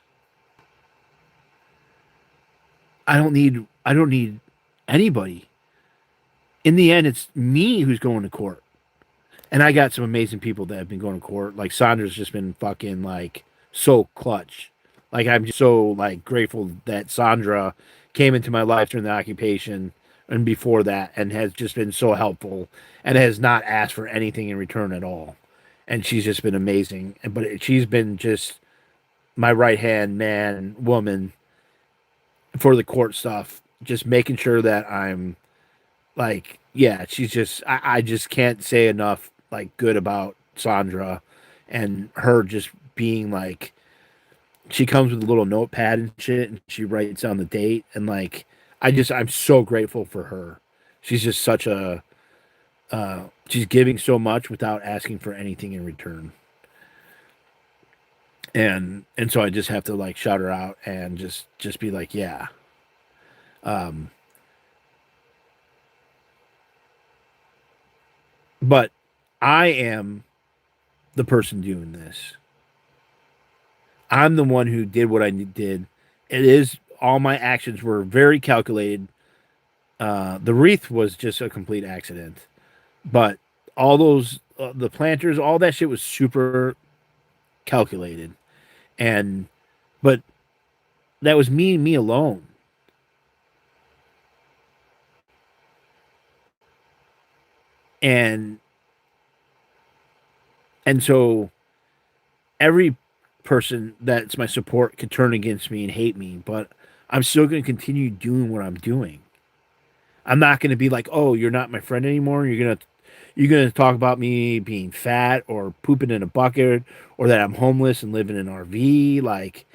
I don't need anybody. In the end, it's me who's going to court. And I got some amazing people that have been going to court. Like Sandra's just been fucking like so clutch. Like I'm just so like grateful that Sandra came into my life during the occupation and before that and has just been so helpful and has not asked for anything in return at all. And she's just been amazing. But she's been just my right hand man, woman for the court stuff, just making sure that I'm like, yeah, she's just, I just can't say enough like good about Sandra and her just being like, she comes with a little notepad and shit and she writes down the date. And like, I'm so grateful for her. She's just such a, she's giving so much without asking for anything in return. And so I just have to like shout her out and just be like, yeah. Um, but I am the person doing this. I'm the one who did what I did. It is all my actions were very calculated. The wreath was just a complete accident, but all those the planters, all that shit was super calculated, and but that was me and me alone. And and so every person that's my support could turn against me and hate me, but I'm still going to continue doing what I'm doing. I'm not going to be like, "Oh, you're not my friend anymore. You're going to talk about me being fat or pooping in a bucket or that I'm homeless and living in an RV." Like,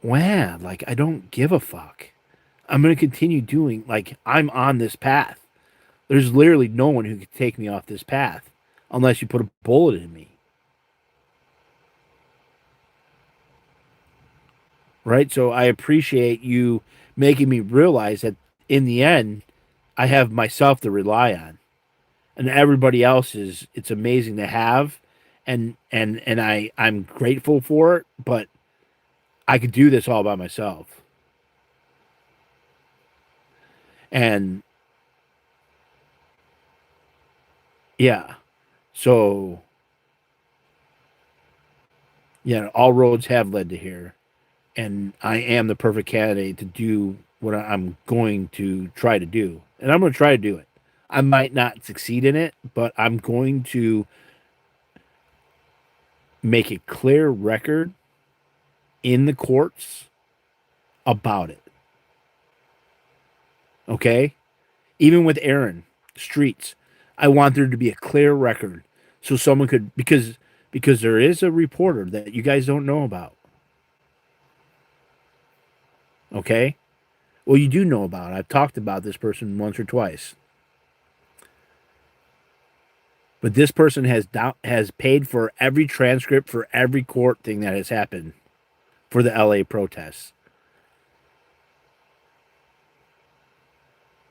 wow, like I don't give a fuck. I'm going to continue doing like I'm on this path. There's literally no one who could take me off this path unless you put a bullet in me. right? So I appreciate you making me realize that in the end, I have myself to rely on, and everybody else is. It's amazing to have, and I'm grateful for it. But I could do this all by myself, and yeah. So yeah, all roads have led to here, and I am the perfect candidate to do what I'm going to try to do, and I'm going to try to do it. I might not succeed in it, but I'm going to make a clear record in the courts about it. Okay? Even with Aaron Streets, I want there to be a clear record so someone could because there is a reporter that you guys don't know about. Okay? Well, you do know about it. I've talked about this person once or twice. But this person has paid for every transcript for every court thing that has happened for the LA protests.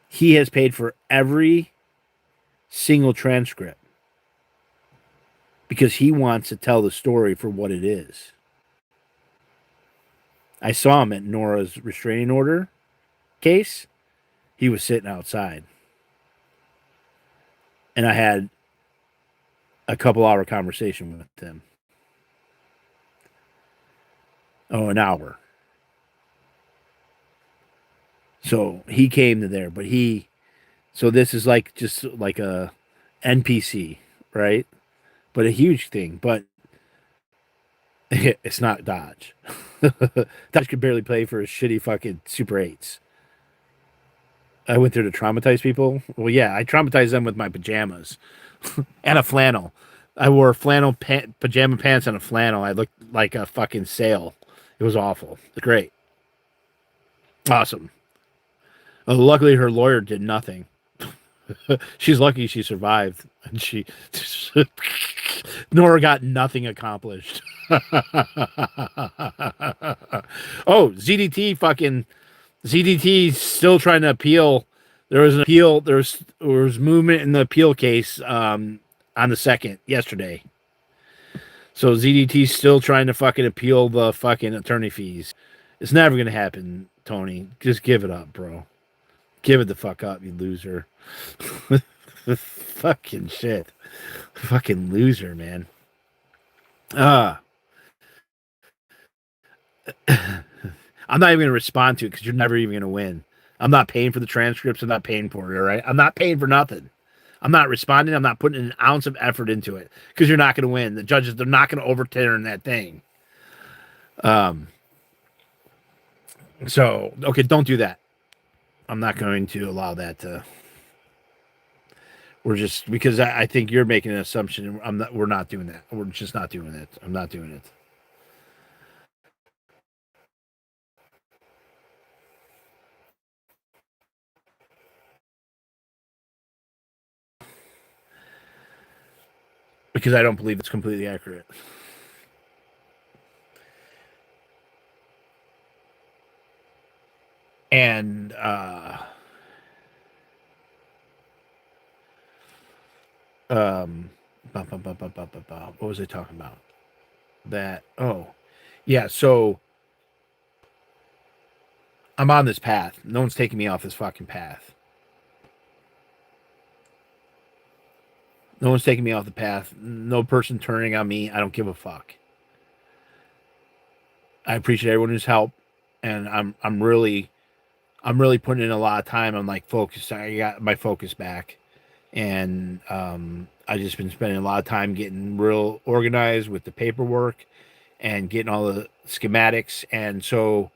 He has paid for every single transcript because he wants to tell the story for what it is. I saw him at Nora's restraining order case. He was sitting outside. And I had a couple hour conversation with him. Oh, an hour. So he came to there, but so this is like just like a NPC, right? But a huge thing. But it's not Dodge. Dodge could barely play for his shitty fucking Super 8s. I went there to traumatize people. Well, yeah, I traumatized them with my pajamas and a flannel. I wore pajama pants and a flannel. I looked like a fucking sail. It was awful. Great. Awesome. Luckily, her lawyer did nothing. She's lucky she survived. And Nora got nothing accomplished. Oh, ZDT still trying to appeal. There was an appeal. There was movement in the appeal case on the 2nd yesterday. So ZDT's still trying to fucking appeal the fucking attorney fees. It's never gonna happen, Tony. Just give it up, bro. Give it the fuck up, you loser. Fucking shit. Fucking loser, man. Uh I'm not even gonna respond to it because you're never even gonna win. I'm not paying for the transcripts. I'm not paying for it, all right? I'm not paying for nothing. I'm not responding. I'm not putting an ounce of effort into it because you're not going to win. The judges, they're not going to overturn that thing. So, okay, don't do that. I'm not going to allow that to. We're just because I think you're making an assumption. I'm not. We're not doing that. We're just not doing it. I'm not doing it because I don't believe it's completely accurate. And um, what was I talking about? That yeah. So I'm on this path. No one's taking me off this fucking path. No one's taking me off the path. No person turning on me. I don't give a fuck. I appreciate everyone who's helped, and I'm really putting in a lot of time. I'm like focused. I got my focus back, and I just been spending a lot of time getting real organized with the paperwork and getting all the schematics. And so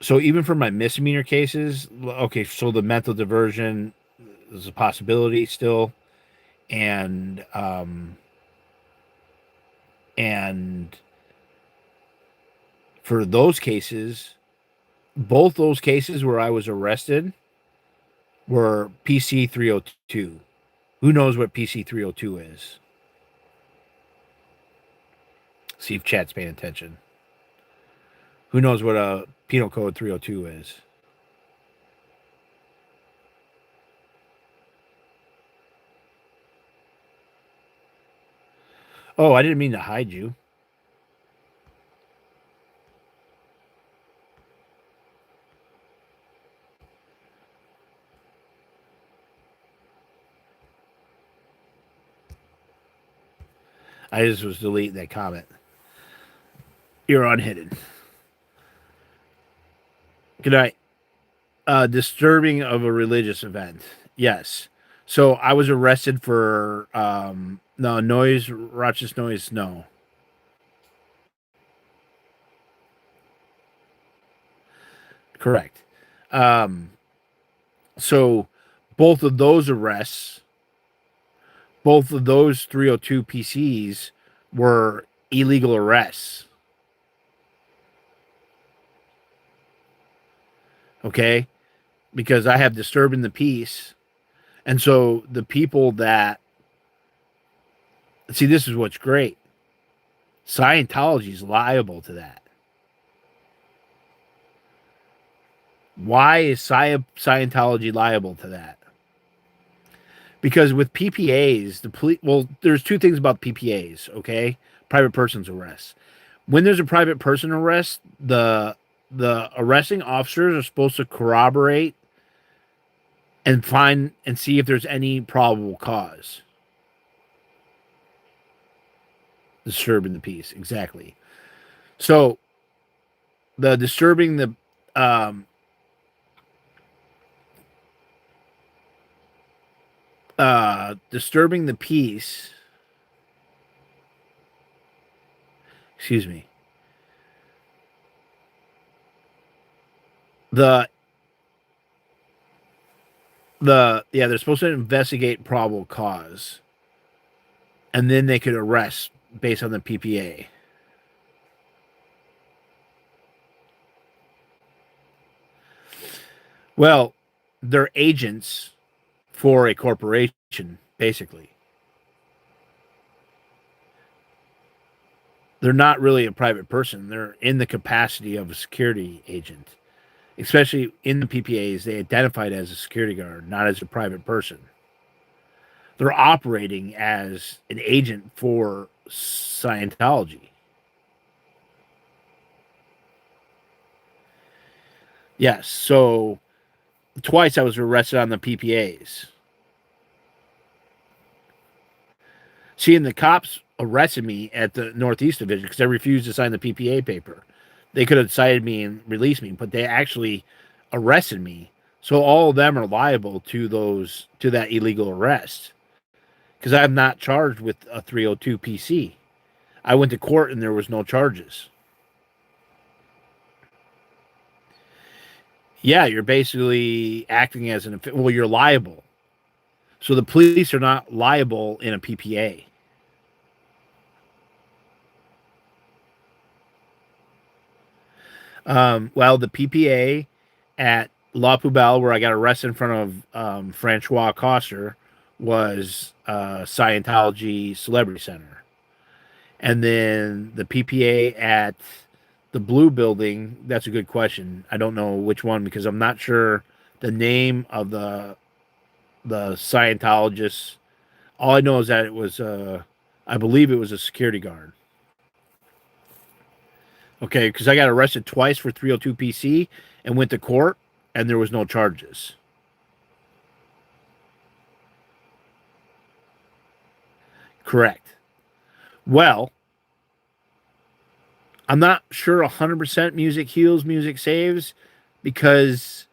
even for my misdemeanor cases, okay, so the mental diversion is a possibility still, and and for those cases, both those cases where I was arrested were PC 302. Who knows what PC 302 is? See if chat's paying attention. Who knows what a penal code 302 is? Oh, I didn't mean to hide you. I just was deleting that comment. You're unhidden. Good night. Disturbing of a religious event. Yes. So I was arrested for no noise, raucous noise. No, correct. Um, so both of those arrests, both of those 302 PCs were illegal arrests. Okay, because I have disturbing the peace, and so the people that see this is what's great. Scientology is liable to that. Why is Scientology liable to that? Because with PPAs, the police, well, there's two things about PPAs, okay? Private persons arrests. When there's a private person arrest, the arresting officers are supposed to corroborate and find and see if there's any probable cause. Disturbing the peace, exactly. So the disturbing the um disturbing the peace, excuse me, the they're supposed to investigate probable cause, and then they could arrest based on the PPA. Well, they're agents for a corporation, basically. They're not really a private person. They're in the capacity of a security agent. Especially in the PPAs, they identified as a security guard, not as a private person. They're operating as an agent for Scientology. Yes. So twice I was arrested on the PPAs. Seeing the cops arrested me at the Northeast Division because I refused to sign the PPA paper. They could have cited me and released me, but they actually arrested me. So all of them are liable to that illegal arrest because I'm not charged with a 302 PC. I went to court and there was no charges. Yeah, you're basically acting as well, you're liable. So the police are not liable in a PPA. Well, the PPA at La Poubelle, where I got arrested in front of Francois Coster, was Scientology Celebrity Center. And then the PPA at the Blue Building, that's a good question. I don't know which one because I'm not sure the name of the Scientologist. All I know is that it was, I believe it was a security guard. Okay, because I got arrested twice for 302 PC and went to court, and there was no charges. Correct. Well, I'm not sure 100% music heals, music saves, because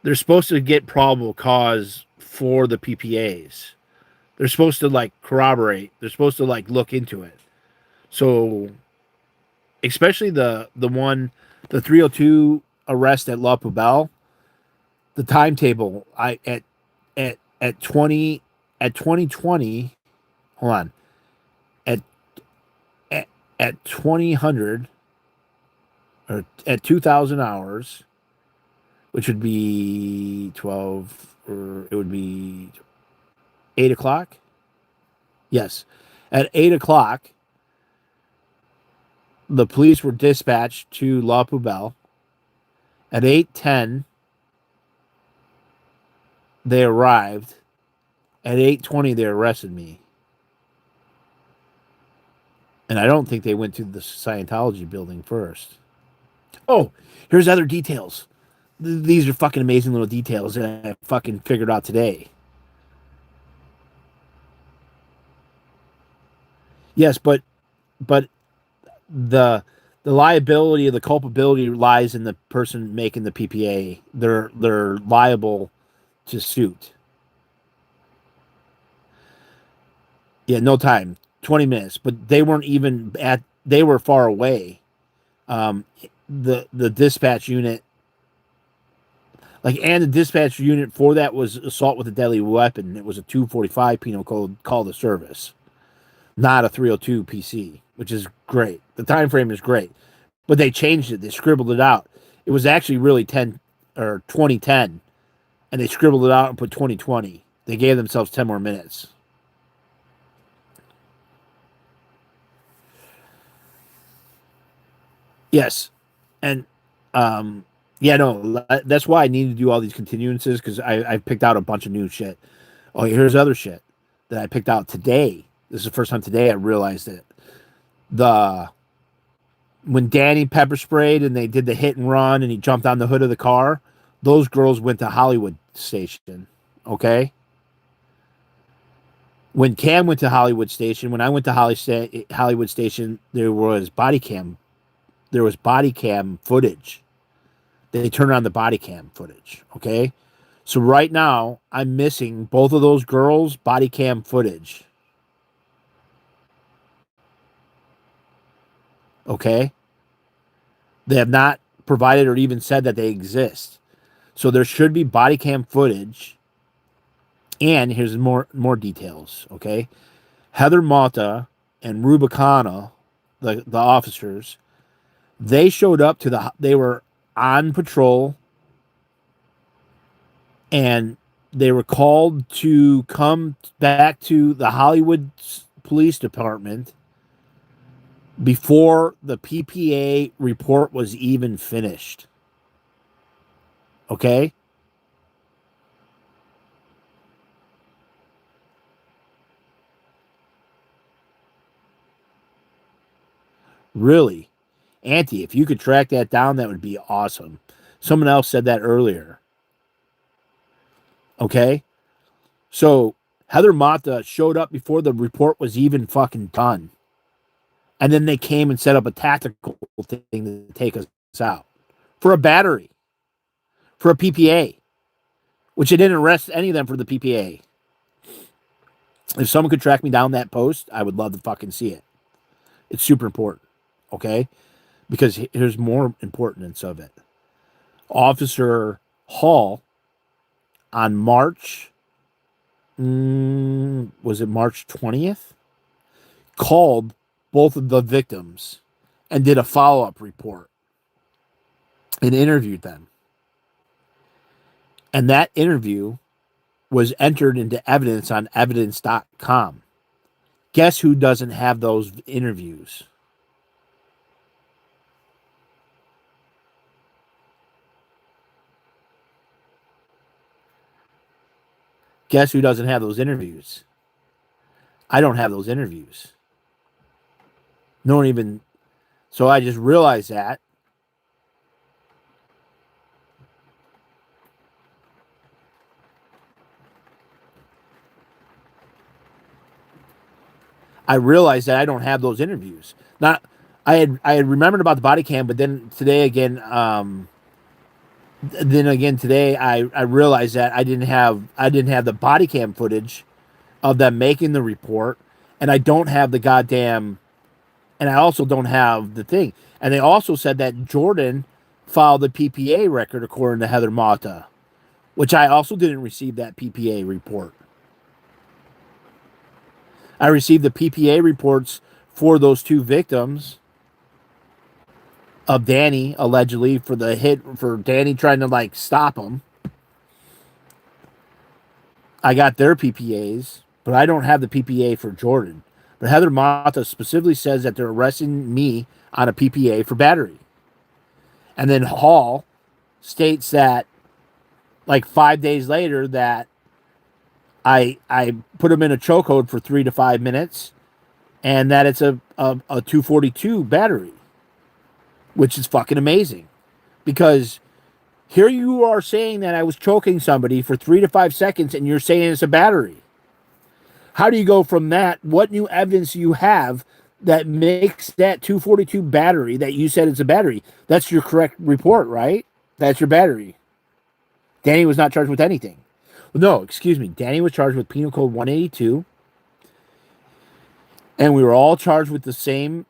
they're supposed to get probable cause for the PPAs. They're supposed to like corroborate. They're supposed to like look into it. So, especially the 302 arrest at La Poubelle, the timetable at 20 at 2020. Hold on, at at at 2000 or at 2000 hours, which would be 12, or it would be 8 o'clock. Yes, at 8 o'clock, The police were dispatched to La Poubelle. At 8:10, they arrived. At 8:20, they arrested me. And I don't think they went to the Scientology building first. Oh, here's other details. These are fucking amazing little details that I fucking figured out today. Yes, but the liability, the culpability lies in the person making the PPA. They're liable to suit. Yeah, no time, 20 minutes, but they weren't even at. They were far away. Um, the dispatch unit, and the dispatch unit for that was assault with a deadly weapon. It was a 245 penal code call to service, not a 302 PC, which is great. The time frame is great, but they changed it. They scribbled it out. It was actually really 10 or 2010, and they scribbled it out and put 2020. They gave themselves 10 more minutes. Yes, and yeah, no, that's why I need to do all these continuances because I picked out a bunch of new shit. Oh, here's other shit that I picked out today. This is the first time today I realized it. The When Danny pepper sprayed and they did the hit and run and he jumped on the hood of the car, those girls went to Hollywood Station. Okay. When Cam went to Hollywood Station, when I went to Hollywood Station, there was body cam. There was body cam footage. They turned on the body cam footage. Okay. So right now, I'm missing both of those girls' body cam footage. Okay. They have not provided or even said that they exist. So there should be body cam footage. And here's more details. Okay. Heather Mata and Rubicana, the officers, they showed up they were on patrol and they were called to come back to the Hollywood Police Department before the PPA report was even finished. Okay? Really? Auntie, if you could track that down, that would be awesome. Someone else said that earlier. Okay? So Heather Mata showed up before the report was even fucking done. And then they came and set up a tactical thing to take us out for a battery, for a PPA, which they didn't arrest any of them for the PPA. If someone could track me down that post, I would love to fucking see it. It's super important, okay? Because here's more importance of it. Officer Hall on was it March 20th? Called both of the victims and did a follow-up report and interviewed them. And that interview was entered into evidence on evidence.com. Guess who doesn't have those interviews? Guess who doesn't have those interviews? I don't have those interviews. No one even. So I just realized that. I realized that I don't have those interviews. Not, I had remembered about the body cam, but then today again, today I realized that I didn't have the body cam footage of them making the report, and I don't have the goddamn, and I also don't have the thing. And they also said that Jordan filed the PPA record according to Heather Mata, which I also didn't receive that PPA report. I received the PPA reports for those two victims of Danny, allegedly, for the hit, for Danny trying to stop him. I got their PPAs, but I don't have the PPA for Jordan. But Heather Mata specifically says that they're arresting me on a PPA for battery. And then Hall states that like 5 days later that I put him in a chokehold for 3 to 5 minutes and that it's a 242 battery, which is fucking amazing. Because here you are saying that I was choking somebody for 3 to 5 seconds and you're saying it's a battery. How do you go from that? What new evidence do you have that makes that 242 battery that you said it's a battery? That's your correct report, right? That's your battery. Danny was not charged with anything. No, excuse me. Danny was charged with Penal Code 182. And we were all charged with the same.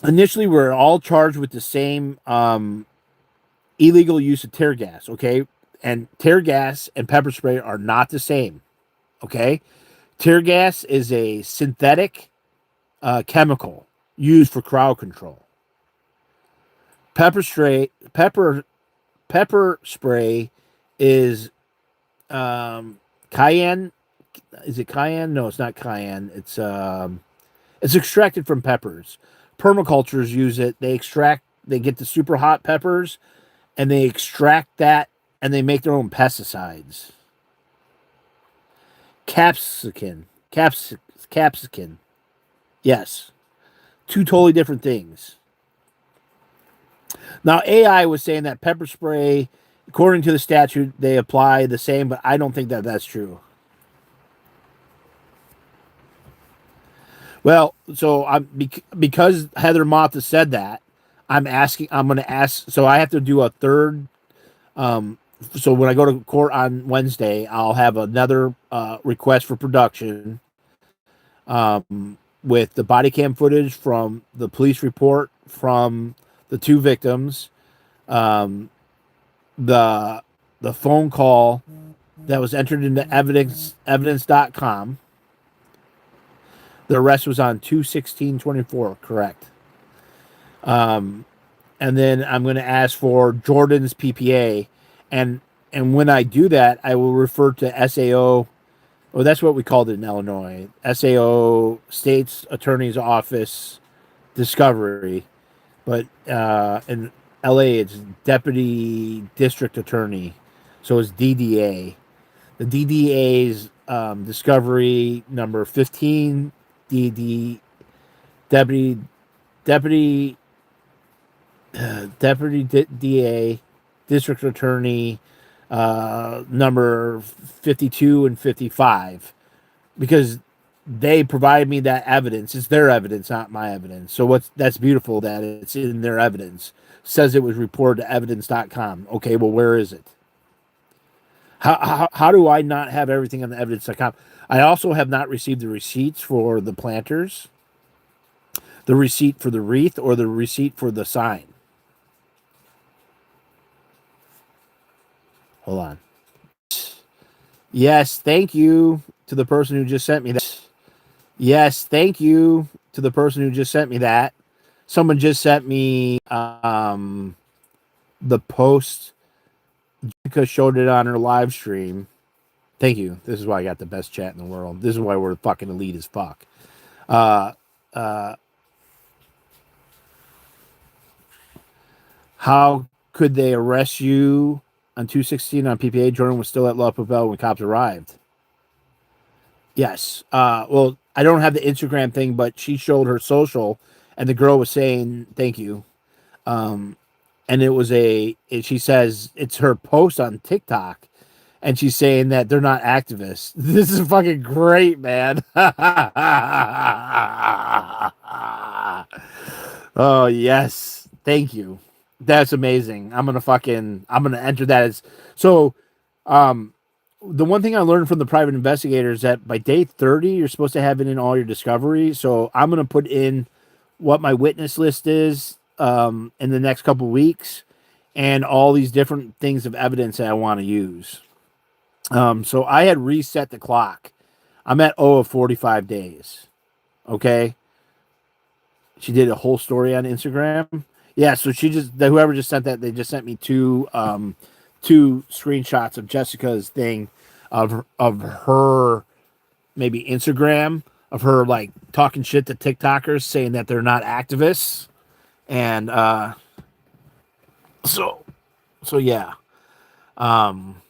Initially, we were all charged with the same illegal use of tear gas, okay? And tear gas and pepper spray are not the same, okay? Tear gas is a synthetic chemical used for crowd control. Pepper spray is cayenne. Is it cayenne? No, it's not cayenne. It's extracted from peppers. Permacultures use it. They get the super hot peppers and they extract that and they make their own pesticides. Capsicum. Yes. Two totally different things. Now, AI was saying that pepper spray, according to the statute, they apply the same, but I don't think that that's true. Well, so because Heather Mata said that, I'm going to ask, so I have to do a third. So when I go to court on Wednesday, I'll have another request for production with the body cam footage from the police report from the two victims, the phone call that was entered into evidence.com. The arrest was on 2/16/24, correct. And then I'm going to ask for Jordan's PPA, and when I do that, I will refer to SAO. Well, that's what we called it in Illinois. SAO, State's Attorney's Office Discovery, but in LA it's Deputy District Attorney, so it's DDA. The DDA's discovery number 15, Deputy DA, District Attorney, number 52 and 55, because they provide me that evidence. It's their evidence, not my evidence. So that's beautiful that it's in their evidence. Says it was reported to evidence.com. Okay, well, where is it? How do I not have everything on the evidence.com? I also have not received the receipts for the planters, the receipt for the wreath, or the receipt for the sign. Hold on. Yes, thank you to the person who just sent me that. Yes, thank you to the person who just sent me that. Someone just sent me the post. Jessica showed it on her live stream. Thank you. This is why I got the best chat in the world. This is why we're fucking elite as fuck. How could they arrest you on 2/16 on PPA? Jordan was still at La Poubelle when cops arrived. Yes. Well, I don't have the Instagram thing, but she showed her social, and the girl was saying thank you. And it was she says it's her post on TikTok, and she's saying that they're not activists. This is fucking great, man. Oh, yes. Thank you. That's amazing. I'm going to enter that as, so, the one thing I learned from the private investigator is that by day 30, you're supposed to have it in all your discovery. So I'm going to put in what my witness list is, in the next couple of weeks, and all these different things of evidence that I want to use. So I had reset the clock. I'm at of 45 days. Okay. She did a whole story on Instagram. Yeah, so whoever just sent that, they just sent me two screenshots of Jessica's thing of her maybe Instagram of her like talking shit to TikTokers, saying that they're not activists, and so so yeah, um,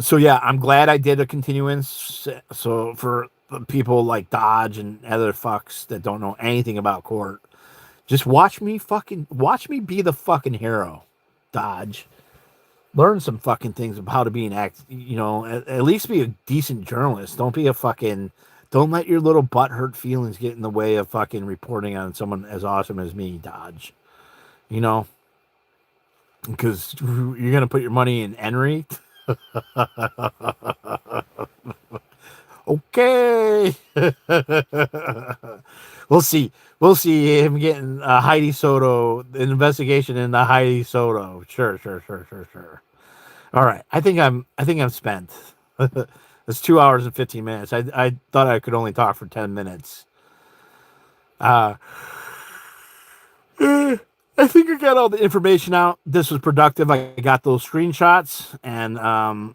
so yeah, I'm glad I did a continuance. So for the people like Dodge and other fucks that don't know anything about court, just watch me be the fucking hero, Dodge. Learn some fucking things about how to be an act. You know, at least be a decent journalist. Don't be a fucking. Don't let your little butthurt feelings get in the way of fucking reporting on someone as awesome as me, Dodge. You know, because you're gonna put your money in Henry. Okay. We'll see. We'll see him getting Heidi Soto, an investigation in the Heidi Soto. Sure, sure, sure, sure, sure. All right. I think I'm spent. It's 2 hours and 15 minutes. I thought I could only talk for 10 minutes. Uh I think I got all the information out. This was productive. I got those screenshots, and I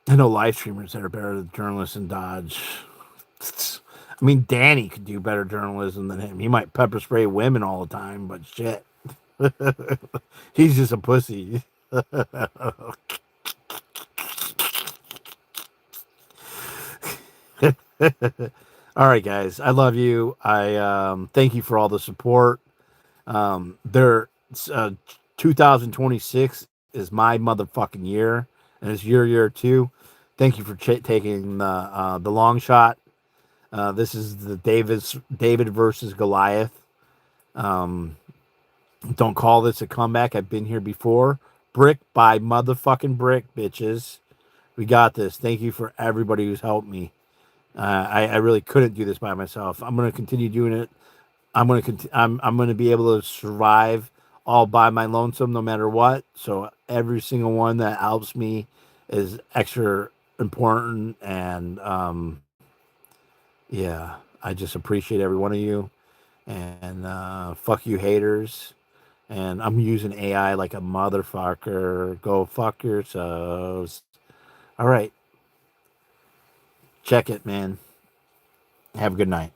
know live streamers that are better than journalists in Dodge. I mean, Danny could do better journalism than him. He might pepper spray women all the time, but shit. He's just a pussy. All right, guys. I love you. I thank you for all the support. There, uh, 2026 is my motherfucking year, and it's your year too. Thank you for taking the long shot. This is the David versus Goliath. Um, don't call this a comeback. I've been here before. Brick by motherfucking brick, bitches. We got this. Thank you for everybody who's helped me. I really couldn't do this by myself. I'm gonna continue doing it. I'm gonna be able to survive all by my lonesome, no matter what. So every single one that helps me is extra important, and yeah, I just appreciate every one of you. And fuck you, haters. And I'm using AI like a motherfucker. Go fuck yourselves. All right, check it, man. Have a good night.